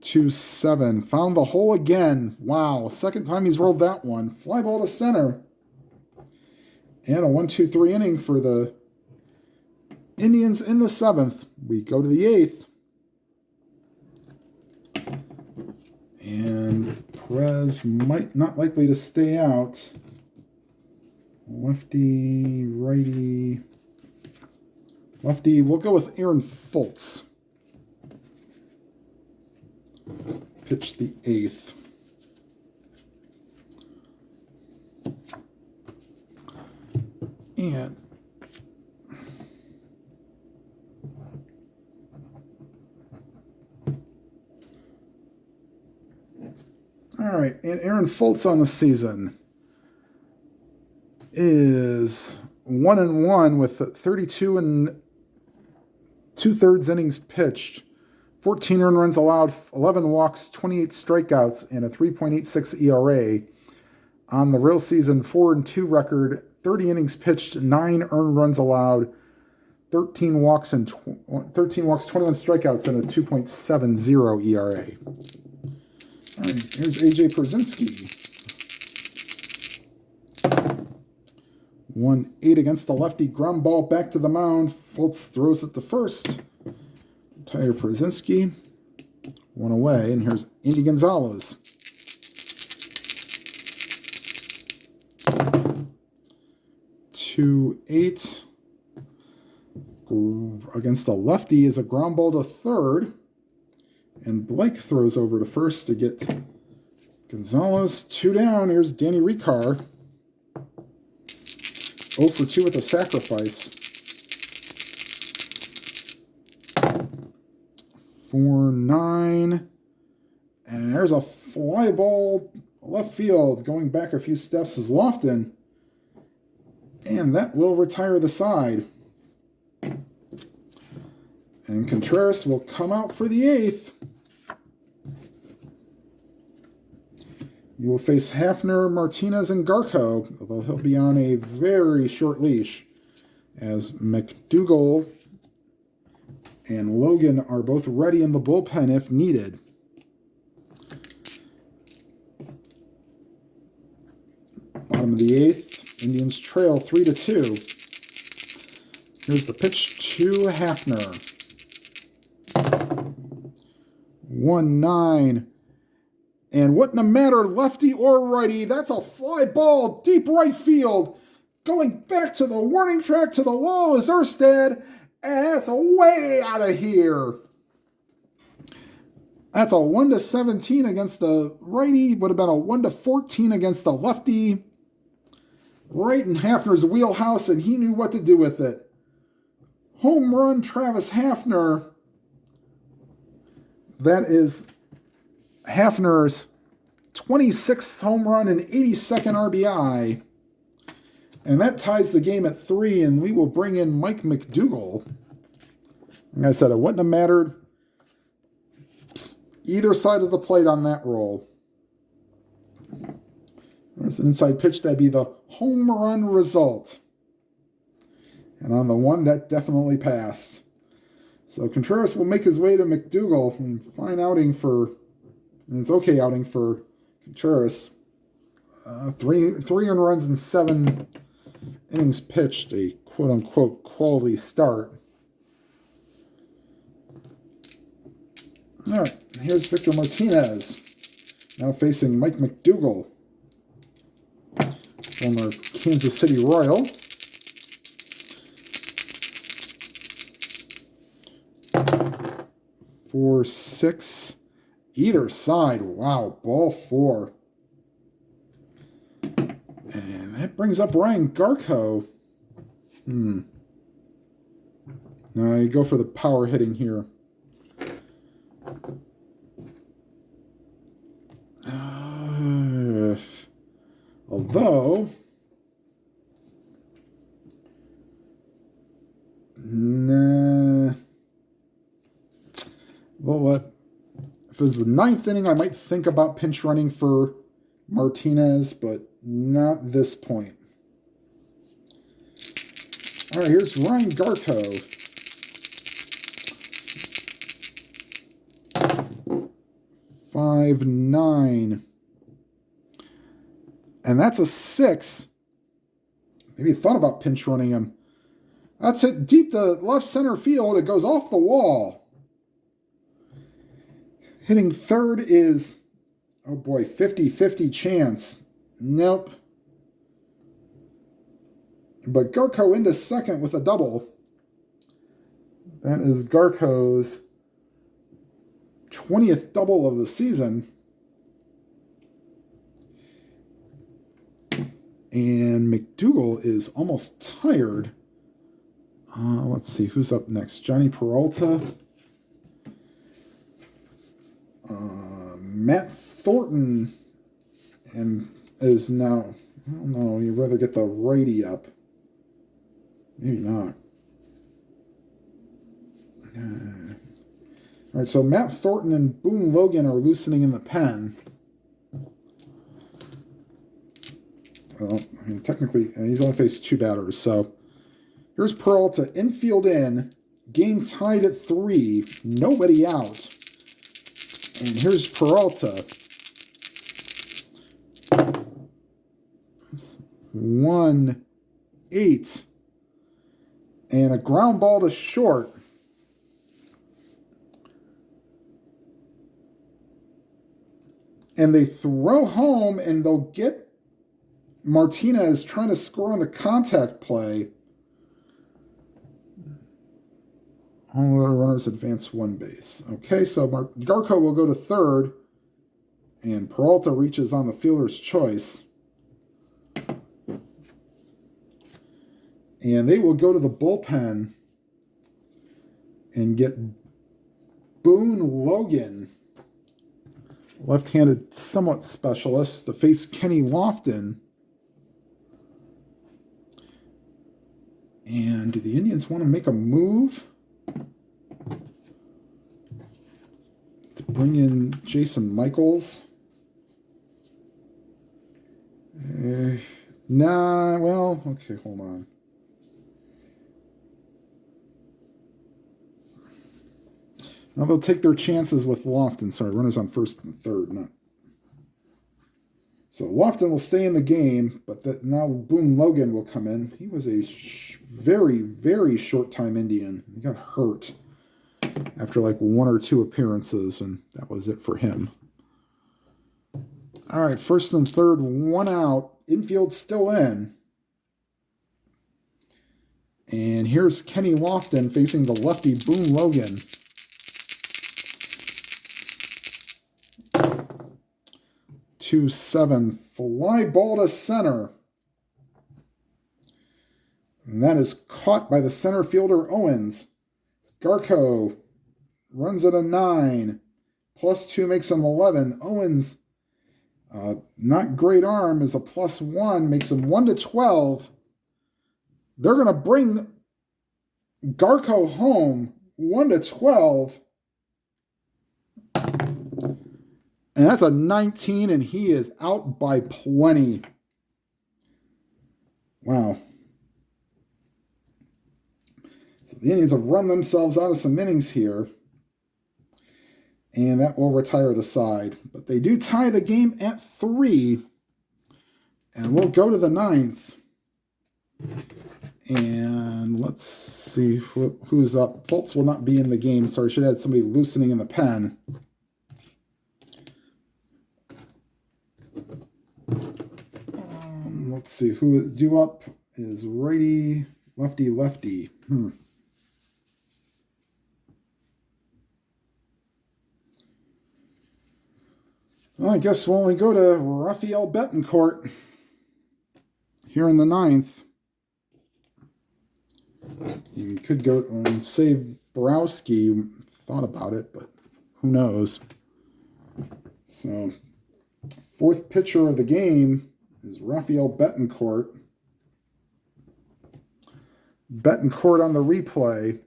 2-7. Found the hole again. Wow. Second time he's rolled that one. Fly ball to center. And a 1-2-3 inning for the Indians in the 7th. We go to the 8th. And Perez might not likely to stay out. Lefty, righty. Lefty, we'll go with Aaron Fultz. Pitch the 8th. And all right, and Aaron Fultz on the season is 1-1 with 32 and 2/3 innings pitched. 14 earned runs allowed, 11 walks, 28 strikeouts, and a 3.86 ERA. On the real season, 4-2 record, 30 innings pitched, 9 earned runs allowed, 13 walks, 21 strikeouts, and a 2.70 ERA. All right, here's AJ Pierzynski. 1-8 against the lefty, ground ball back to the mound. Fultz throws it to first. Tyler Pierzynski. one away. And here's Andy Gonzalez. To 8 against the lefty is a ground ball to third. And Blake throws over to first to get Gonzalez. 2 down. Here's Danny Ricard. 0 for 2 with a sacrifice. 4-9. And there's a fly ball left field. Going back a few steps is Lofton. And that will retire the side. And Contreras will come out for the 8th. You will face Hafner, Martinez, and Garco, although he'll be on a very short leash, as McDougal and Logan are both ready in the bullpen if needed. Bottom of the 8th, Indians trail 3-2. Here's the pitch to Hafner. 1-9. And wouldn't have mattered lefty or righty. That's a fly ball, deep right field. Going back to the warning track to the wall is Erstad. And that's way out of here. That's a 1-17 against the righty. Would have been a 1-14 against the lefty. Right in Hafner's wheelhouse, and he knew what to do with it. Home run, Travis Hafner. That is Hafner's 26th home run and 82nd RBI. And that ties the game at 3, and we will bring in Mike McDougal. Like I said, it wouldn't have mattered either side of the plate on that roll. There's an inside pitch. That'd be the home run result. And on the 1, that definitely passed. So Contreras will make his way to McDougal. Fine outing for, and it's okay outing for Contreras. 3 earned runs in 7 innings pitched, a quote-unquote quality start. All right, here's Victor Martinez, now facing Mike McDougal, former Kansas City Royal. Four, 6, either side. Wow, ball 4. And that brings up Ryan Garco. Now you go for the power hitting here. Although, nah. Well, what? If it was the 9th inning, I might think about pinch running for Martinez, but not this point. All right, here's Ryan Garco. Five, 9. And that's a 6. Maybe you thought about pinch running him. That's hit deep to left center field. It goes off the wall. Hitting third is, oh boy, 50-50 chance. Nope. But Garco into second with a double. That is Garco's 20th double of the season. And McDougal is almost tired. Let's see, who's up next? Johnny Peralta. Matt Thornton and is now, I don't know, you'd rather get the righty up. Maybe not. All right, so Matt Thornton and Boone Logan are loosening in the pen. Well, I mean, technically, he's only faced 2 batters, so here's Peralta, infield in, game tied at 3, nobody out. And here's Peralta. 1-8. And a ground ball to short. And they throw home, and they'll get Martinez trying to score on the contact play. All the runners advance one base. Okay, so Garco will go to third, and Peralta reaches on the fielder's choice. And they will go to the bullpen and get Boone Logan, left-handed somewhat specialist, to face Kenny Lofton. And do the Indians want to make a move to bring in Jason Michaels? Nah, well, okay, hold on. Now they'll take their chances with Lofton. Sorry, runners on first and third. Not. So Lofton will stay in the game, but now Boone Logan will come in. He was a very, very short-time Indian. He got hurt after like 1 or 2 appearances, and that was it for him. All right, first and third, 1 out. Infield still in. And here's Kenny Lofton facing the lefty Boone Logan. 2-7, fly ball to center. And that is caught by the center fielder Owens. Garco runs at a 9. +2 makes him 11. Owens, not great arm, is a +1, makes him 1-12. They're going to bring Garco home 1-12. And that's a 19, and he is out by plenty. Wow. So the Indians have run themselves out of some innings here. And that will retire the side. But they do tie the game at 3. And we'll go to the 9th. And let's see who's up. Fultz will not be in the game. Sorry, I should have had somebody loosening in the pen. Let's see, who is due up is righty, lefty, lefty. Well, I guess we'll only go to Rafael Betancourt here in the 9th. You could go and save Borowski. Thought about it, but who knows. So, 4th pitcher of the game is Rafael Betancourt. Betancourt on the replay.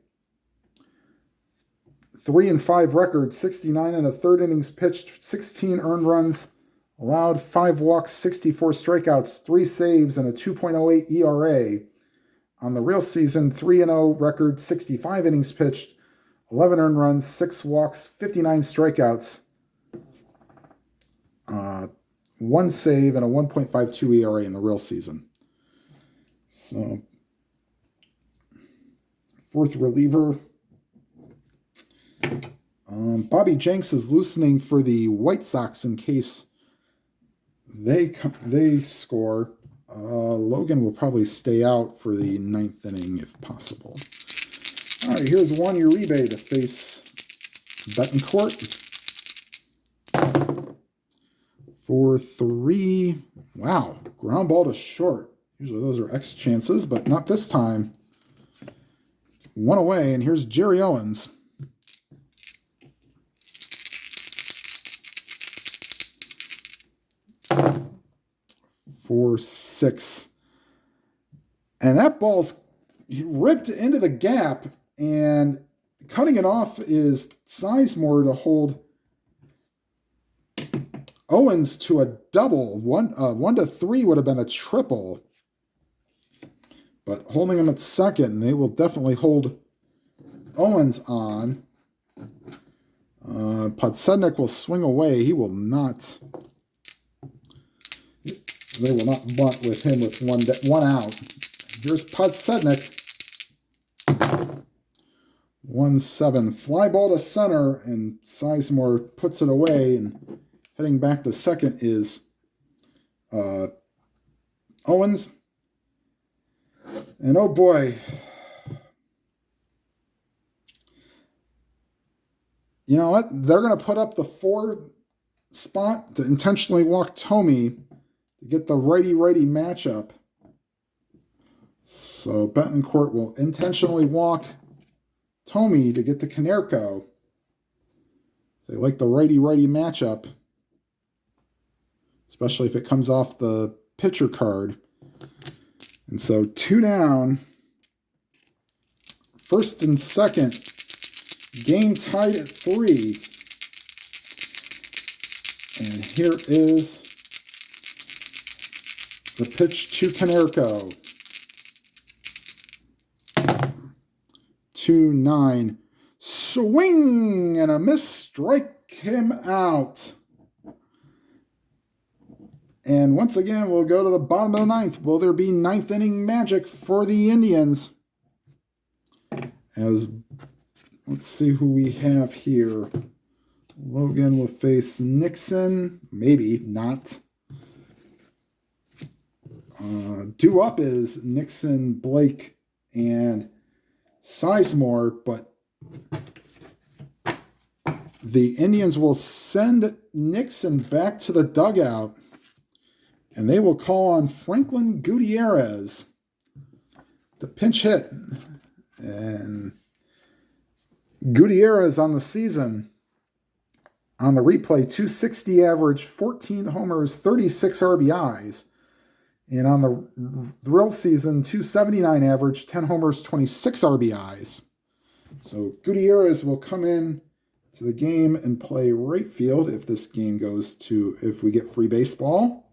3-5 record, 69 in the 3rd innings pitched, 16 earned runs, allowed 5 walks, 64 strikeouts, 3 saves, and a 2.08 ERA. On the real season, 3-0 record, 65 innings pitched, 11 earned runs, 6 walks, 59 strikeouts, 1 save, and a 1.52 ERA in the real season. So, 4th reliever. Bobby Jenks is loosening for the White Sox in case they score. Logan will probably stay out for the 9th inning if possible. All right, here's Juan Uribe to face Betancourt. 4-3. Wow, ground ball to short. Usually those are X chances, but not this time. 1 away, and here's Jerry Owens. 4-6. And that ball's ripped into the gap, and cutting it off is Sizemore to hold Owens to a double. 1-3 would have been a triple. But holding him at second, they will definitely hold Owens on. Podsednik will swing away. He will not. They will not bunt with him with one out. Here's Podsednik. 1-7. Fly ball to center, and Sizemore puts it away, and Heading back to second is Owens. And oh boy, you know what? They're going to put up the 4 spot to intentionally walk Tomey to get the righty-righty matchup. So Betancourt will intentionally walk Tomey to get to Konerko. So they like the righty-righty matchup, especially if it comes off the pitcher card. And so 2 down, first and second, game tied at 3. And here is the pitch to Konerko. 2-9. Swing and a miss. Strike him out. And once again, we'll go to the bottom of the 9th. Will there be 9th inning magic for the Indians? As let's see who we have here. Logan will face Nixon. Maybe not. Due up is Nixon, Blake, and Sizemore, but the Indians will send Nixon back to the dugout, and they will call on Franklin Gutierrez to pinch hit. And Gutierrez on the season, on the replay, 260 average, 14 homers, 36 RBIs. And on the real season, 279 average, 10 homers, 26 RBIs. So Gutierrez will come in to the game and play right field if this game goes to, if we get free baseball.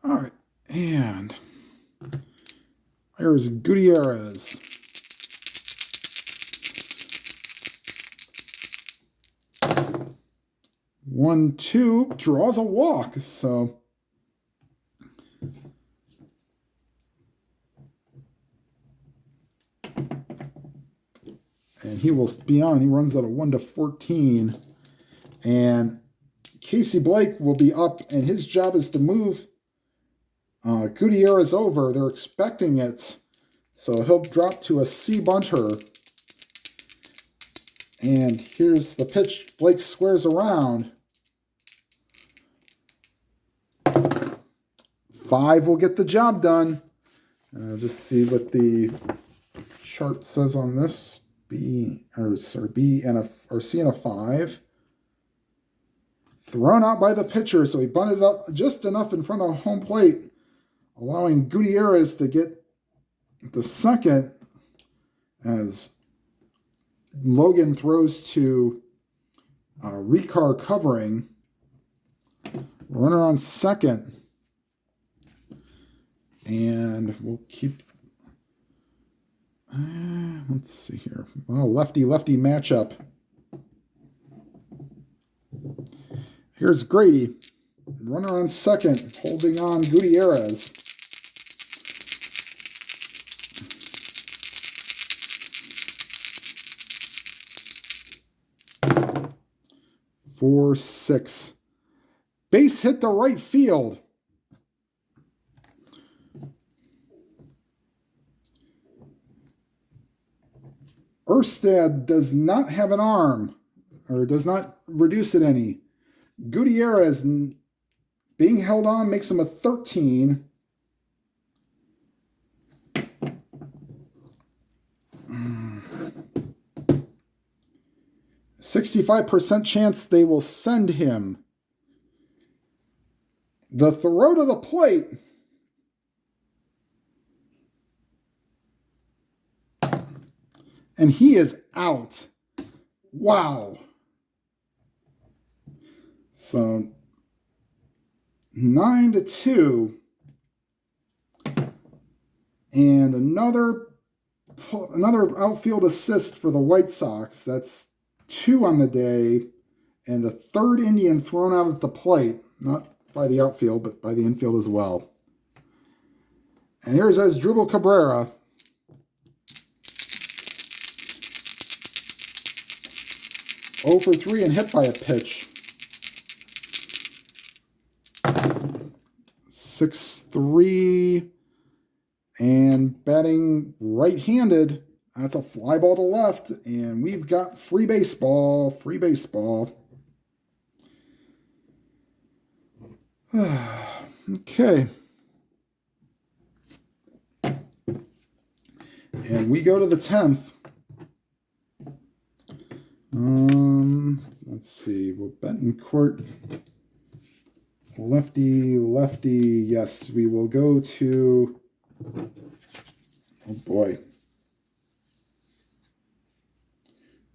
All right, and there's Gutierrez. 1-2, draws a walk, so and he will be on. He runs out of 1-14, and Casey Blake will be up, and his job is to move Gutierrez over. They're expecting it, so he'll drop to a C bunter. And here's the pitch. Blake squares around. 5 will get the job done. Just see what the chart says on this. B and C and a 5. Thrown out by the pitcher, so he bunted up just enough in front of home plate, allowing Gutierrez to get the second as Logan throws to Ricard covering. Runner on second. And we'll keep... let's see here. Well, lefty-lefty matchup. Here's Grady. Runner on second, holding on Gutierrez. Four, 6. Base hit to right field. Erstad does not have an arm, or does not reduce it any. Gutierrez being held on makes him a 13. Mm. 65% chance they will send him. The throw to the plate. And he is out. Wow. So 9-2. And another outfield assist for the White Sox. That's 2 on the day. And the third Indian thrown out at the plate. Not by the outfield, but by the infield as well. And here's Asdrubal Cabrera. Oh for 3 and hit by a pitch. 6'3", and batting right-handed. That's a fly ball to left, and we've got free baseball. Free baseball. Okay. And we go to the 10th. Let's see. Well, Betancourt, lefty. Yes, we will go to. Oh boy.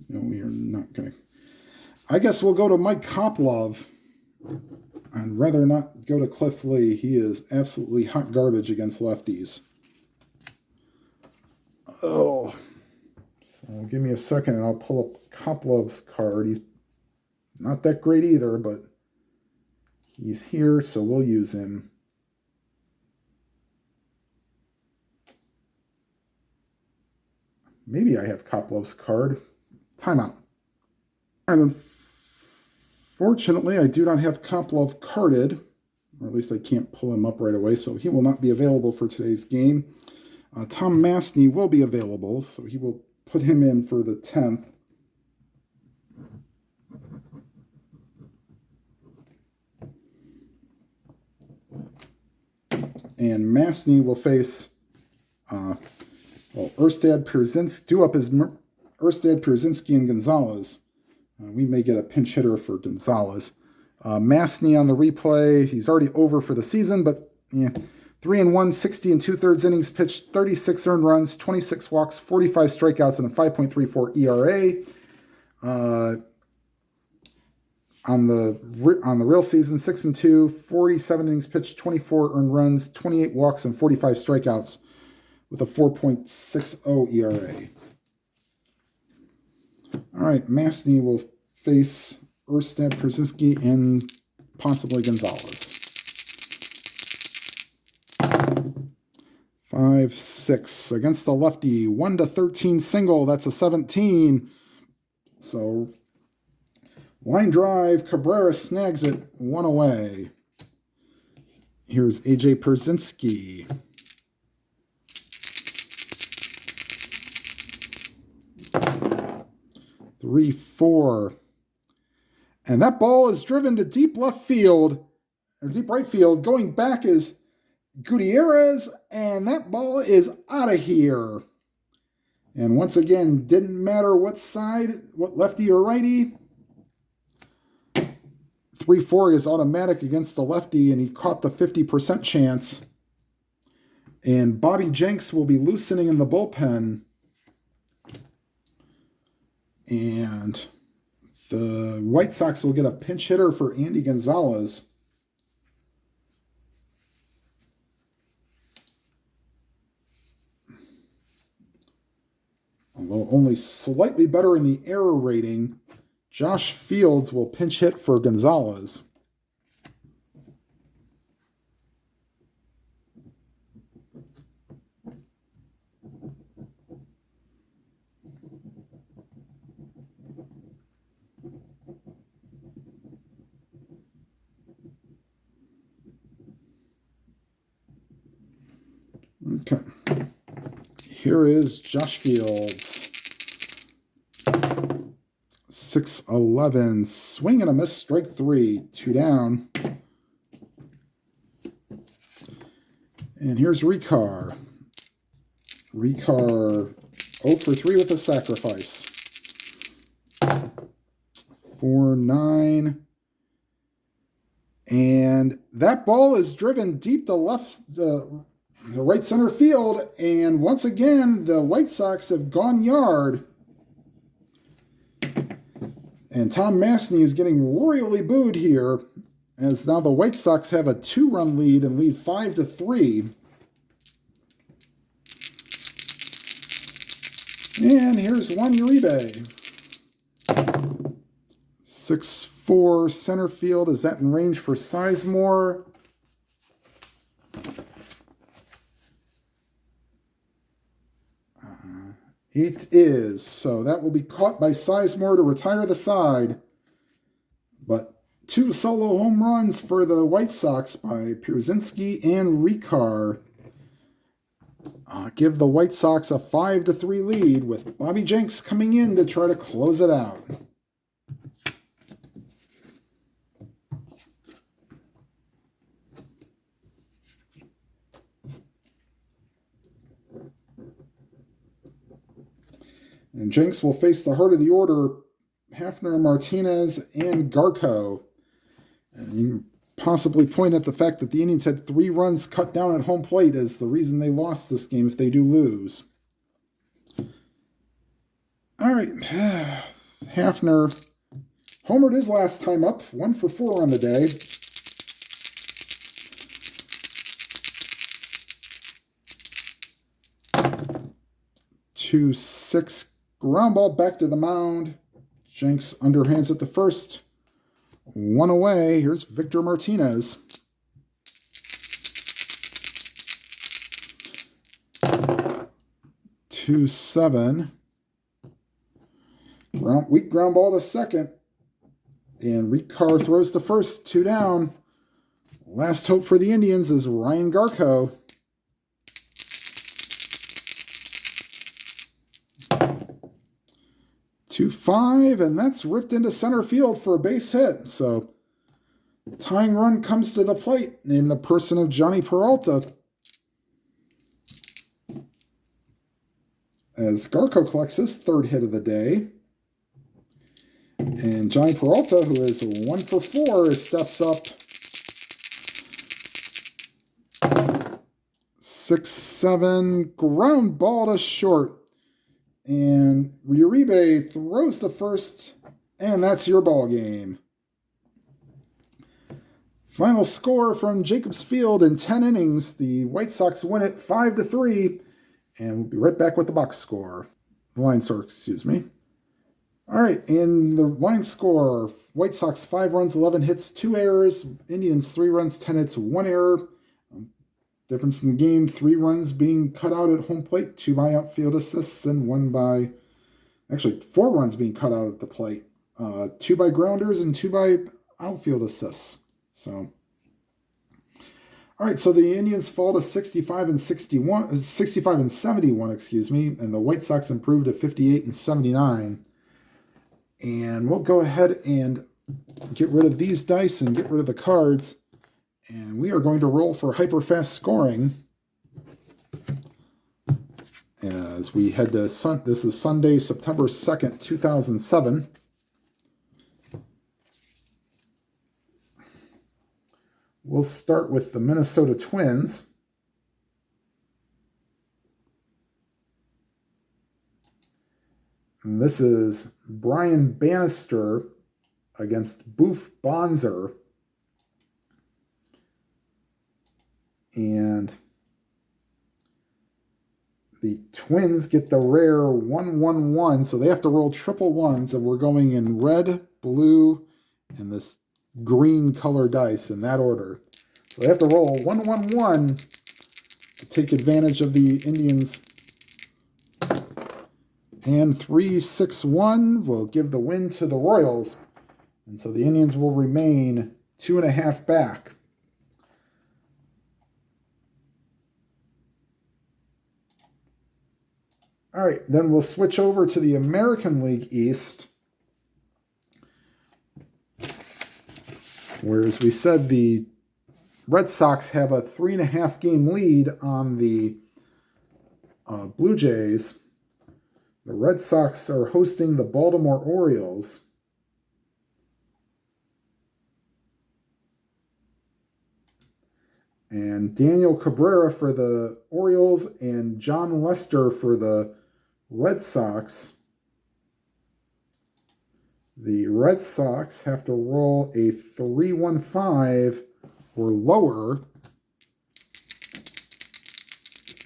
No, we are not going to. I guess we'll go to Mike Koplov. I'd rather not go to Cliff Lee. He is absolutely hot garbage against lefties. Oh. So give me a second and I'll pull up Koplov's card. He's not that great either, but he's here, so we'll use him. Maybe I have Koplov's card. Timeout. And unfortunately, I do not have Koplov carded, or at least I can't pull him up right away, so he will not be available for today's game. Tom Mastny will be available, so he will put him in for the 10th. And Mastny will face Erstad, Pierzynski, and Gonzalez. We may get a pinch hitter for Gonzalez. Mastny on the replay. He's already over for the season, but 3-1, 60 2/3 innings pitched, 36 earned runs, 26 walks, 45 strikeouts, and a 5.34 ERA. On the real season, 6-2, 47 innings pitched, 24 earned runs, 28 walks, and 45 strikeouts with a 4.60 ERA. All right, Mastny will face Erstad, Pierzynski, and possibly Gonzalez. 5-6 against the lefty. 1-13 single. That's a 17. So line drive. Cabrera snags it. 1 away. Here's AJ Pierzynski. Three, 4. And that ball is driven to deep left field, or deep right field. Going back is Gutierrez, and that ball is out of here. And once again, didn't matter what side, what lefty or righty. 3-4 is automatic against the lefty, and he caught the 50% chance. And Bobby Jenks will be loosening in the bullpen. And the White Sox will get a pinch hitter for Andy Gonzalez. Although only slightly better in the error rating, Josh Fields will pinch hit for Gonzalez. Okay. Here is Josh Fields. 6-11. Swing and a miss. Strike 3. 2 down. And here's Ricard. Ricard 0 for 3 with a sacrifice. 4-9. And that ball is driven deep to left, the right center field. And once again, the White Sox have gone yard. And Tom Mastny is getting royally booed here, as now the White Sox have a 2-run lead and lead 5-3. And here's Juan Uribe. 6-4 center field. Is that in range for Sizemore? It is. So that will be caught by Sizemore to retire the side. But 2 solo home runs for the White Sox by Pierzynski and Ricard. Give the White Sox a 5-3 lead with Bobby Jenks coming in to try to close it out. And Jenks will face the heart of the order, Hafner, Martinez, and Garco. And you can possibly point at the fact that the Indians had 3 runs cut down at home plate as the reason they lost this game if they do lose. All right, Hafner homered his last time up, 1 for 4 on the day. Two 6 ground ball back to the mound. Jenks underhands at the first. 1 away. Here's Victor Martinez. Two 7. Weak ground ball to second. And Ricard throws to first. 2 down. Last hope for the Indians is Ryan Garco. Two 5, and that's ripped into center field for a base hit. So, tying run comes to the plate in the person of Johnny Peralta. As Garco collects his 3rd hit of the day. And Johnny Peralta, who is 1 for 4, steps up. 6-7, ground ball to short. And Uribe throws to first, and that's your ball game. Final score from Jacobs Field in 10 innings. The White Sox win it 5-3, and we'll be right back with the box score. The line score, excuse me. All right, in the line score, White Sox 5 runs, 11 hits, 2 errors. Indians 3 runs, 10 hits, 1 error. Difference in the game, 3 runs being cut out at home plate, 2 by outfield assists, and 4 runs being cut out at the plate. 2 by grounders and 2 by outfield assists. So, all right, so the Indians fall to 65 and 71, and the White Sox improved to 58 and 79. And we'll go ahead and get rid of these dice and get rid of the cards. And we are going to roll for hyper-fast scoring as we head to this is Sunday, September 2nd, 2007. We'll start with the Minnesota Twins. And this is Brian Bannister against Boof Bonzer. And the Twins get the rare 1-1-1, so they have to roll triple ones, and we're going in red, blue, and this green color dice in that order. So they have to roll 1-1-1 to take advantage of the Indians. And 3-6-1 will give the win to the Royals. And so the Indians will remain 2.5 back. All right, then we'll switch over to the American League East. Whereas we said the Red Sox have a 3.5 game lead on the Blue Jays. The Red Sox are hosting the Baltimore Orioles. And Daniel Cabrera for the Orioles and John Lester for the Red Sox. The Red Sox have to roll a 3-1-5 or lower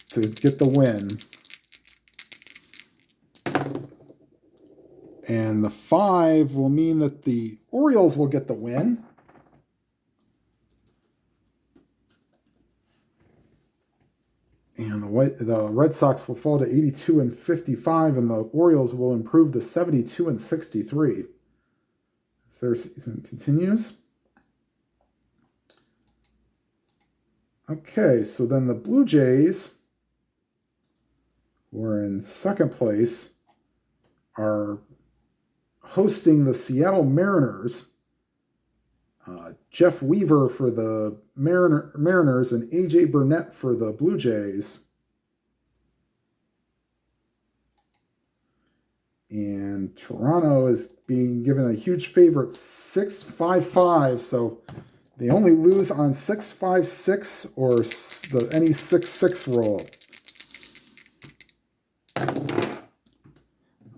to get the win. And the 5 will mean that the Orioles will get the win. And the Red Sox will fall to 82-55, and the Orioles will improve to 72-63 as their season continues. Okay, so then the Blue Jays, who are in second place, are hosting the Seattle Mariners. Jeff Weaver for the Mariners and A.J. Burnett for the Blue Jays. And Toronto is being given a huge favorite, 6-5-5. So they only lose on 6-5-6 or any 6-6 roll.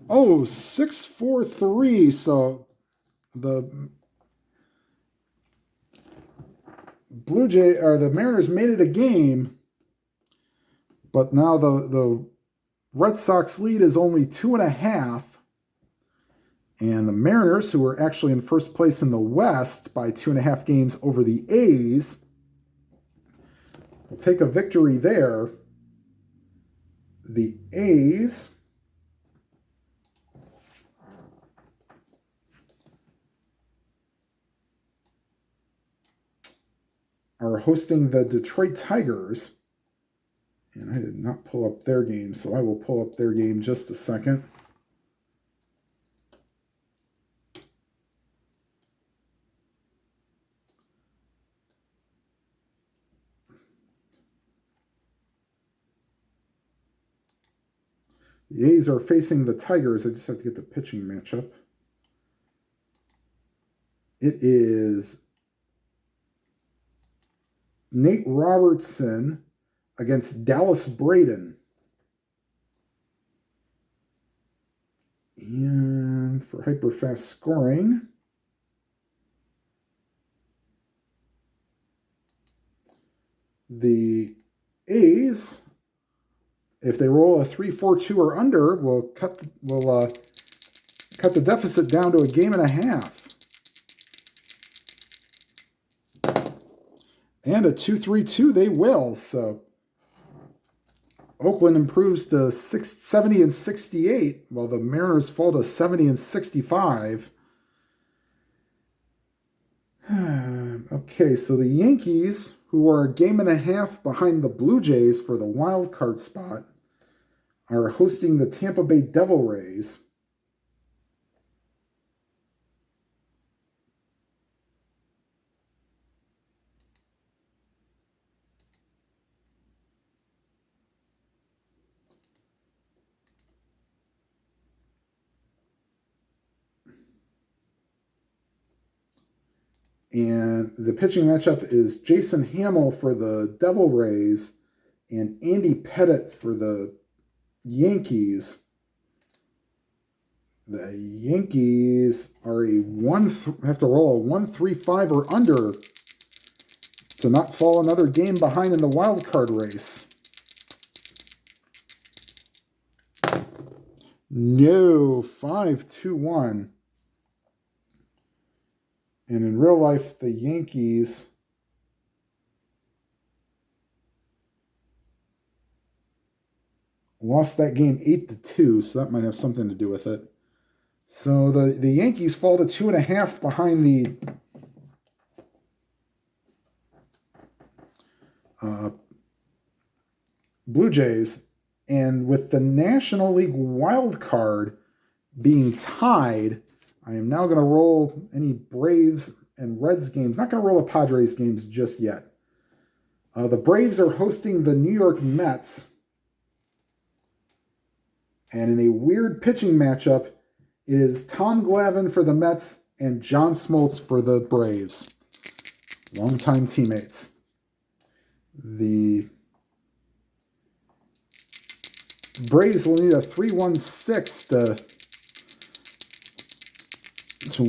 Oh, 6-4-3. So the the Mariners made it a game, but now the Red Sox lead is only 2.5, and the Mariners, who are actually in first place in the West by 2.5 games over the A's, will take a victory there. The A's are hosting the Detroit Tigers. And I did not pull up their game, so I will pull up their game just a second. The A's are facing the Tigers. I just have to get the pitching matchup. It is Nate Robertson against Dallas Braden. And for hyperfast scoring, the A's, if they roll a 3-4-2 or under, will cut the deficit down to a 1.5 games. And a 2-3-2 they will. So Oakland improves to 70-68, while the Mariners fall to 70-65. Okay, so the Yankees, who are a 1.5 games behind the Blue Jays for the wild card spot, are hosting the Tampa Bay Devil Rays. And the pitching matchup is Jason Hamill for the Devil Rays and Andy Pettitte for the Yankees. The Yankees are have to roll a 1-3-5 or under to not fall another game behind in the wild card race. No, 5-2-1. And in real life, the Yankees lost that game 8-2, so that might have something to do with it. So the Yankees fall to 2.5 behind the Blue Jays. And with the National League wild card being tied, I am now going to roll any Braves and Reds games. Not going to roll the Padres games just yet. The Braves are hosting the New York Mets. And in a weird pitching matchup, it is Tom Glavine for the Mets and John Smoltz for the Braves. Longtime teammates. The Braves will need a 3-1-6 to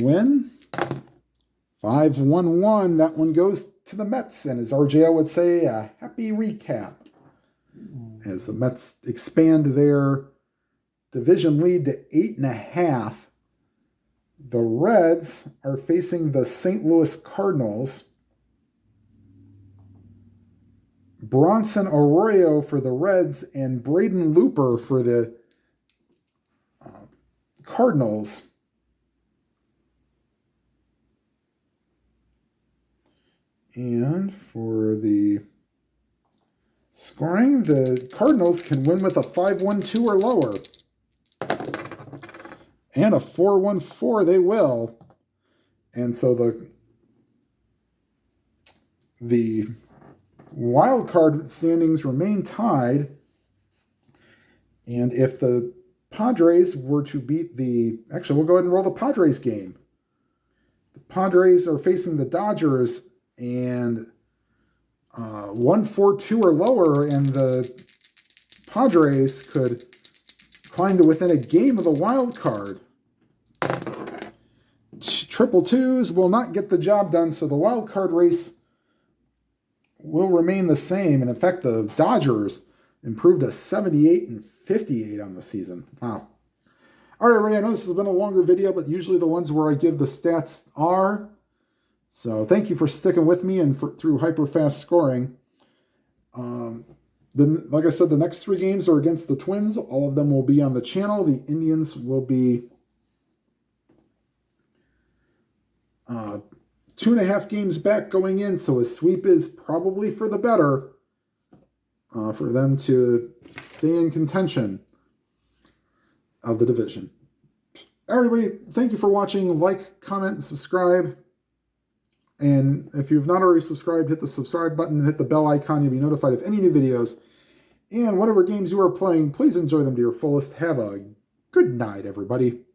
win. 5-1-1. That one goes to the Mets. And as RJL would say, a happy recap. As the Mets expand their division lead to 8.5. The Reds are facing the St. Louis Cardinals. Bronson Arroyo for the Reds and Braden Looper for the Cardinals. And for the scoring, the Cardinals can win with a 5-1-2 or lower. And a 4-1-4 they will. And so the wild card standings remain tied. And if the Padres were to beat the... Actually, we'll go ahead and roll the Padres game. The Padres are facing the Dodgers, and 1-4-2 or lower, and the Padres could climb to within a game of the wild card. Triple twos will not get the job done, so the wild card race will remain the same. And in fact, the Dodgers improved to 78-58 on the season. Wow. All right, everybody, I know this has been a longer video, but usually the ones where I give the stats are. So thank you for sticking with me and through hyper fast scoring. Like I said, the next 3 games are against the Twins. All of them will be on the channel. The Indians will be 2.5 games back going in, so a sweep is probably for the better for them to stay in contention of the division. Everybody, thank you for watching. Like, comment, and subscribe. And if you've not already subscribed, hit the subscribe button and hit the bell icon. You'll be notified of any new videos. And whatever games you are playing, please enjoy them to your fullest. Have a good night, everybody.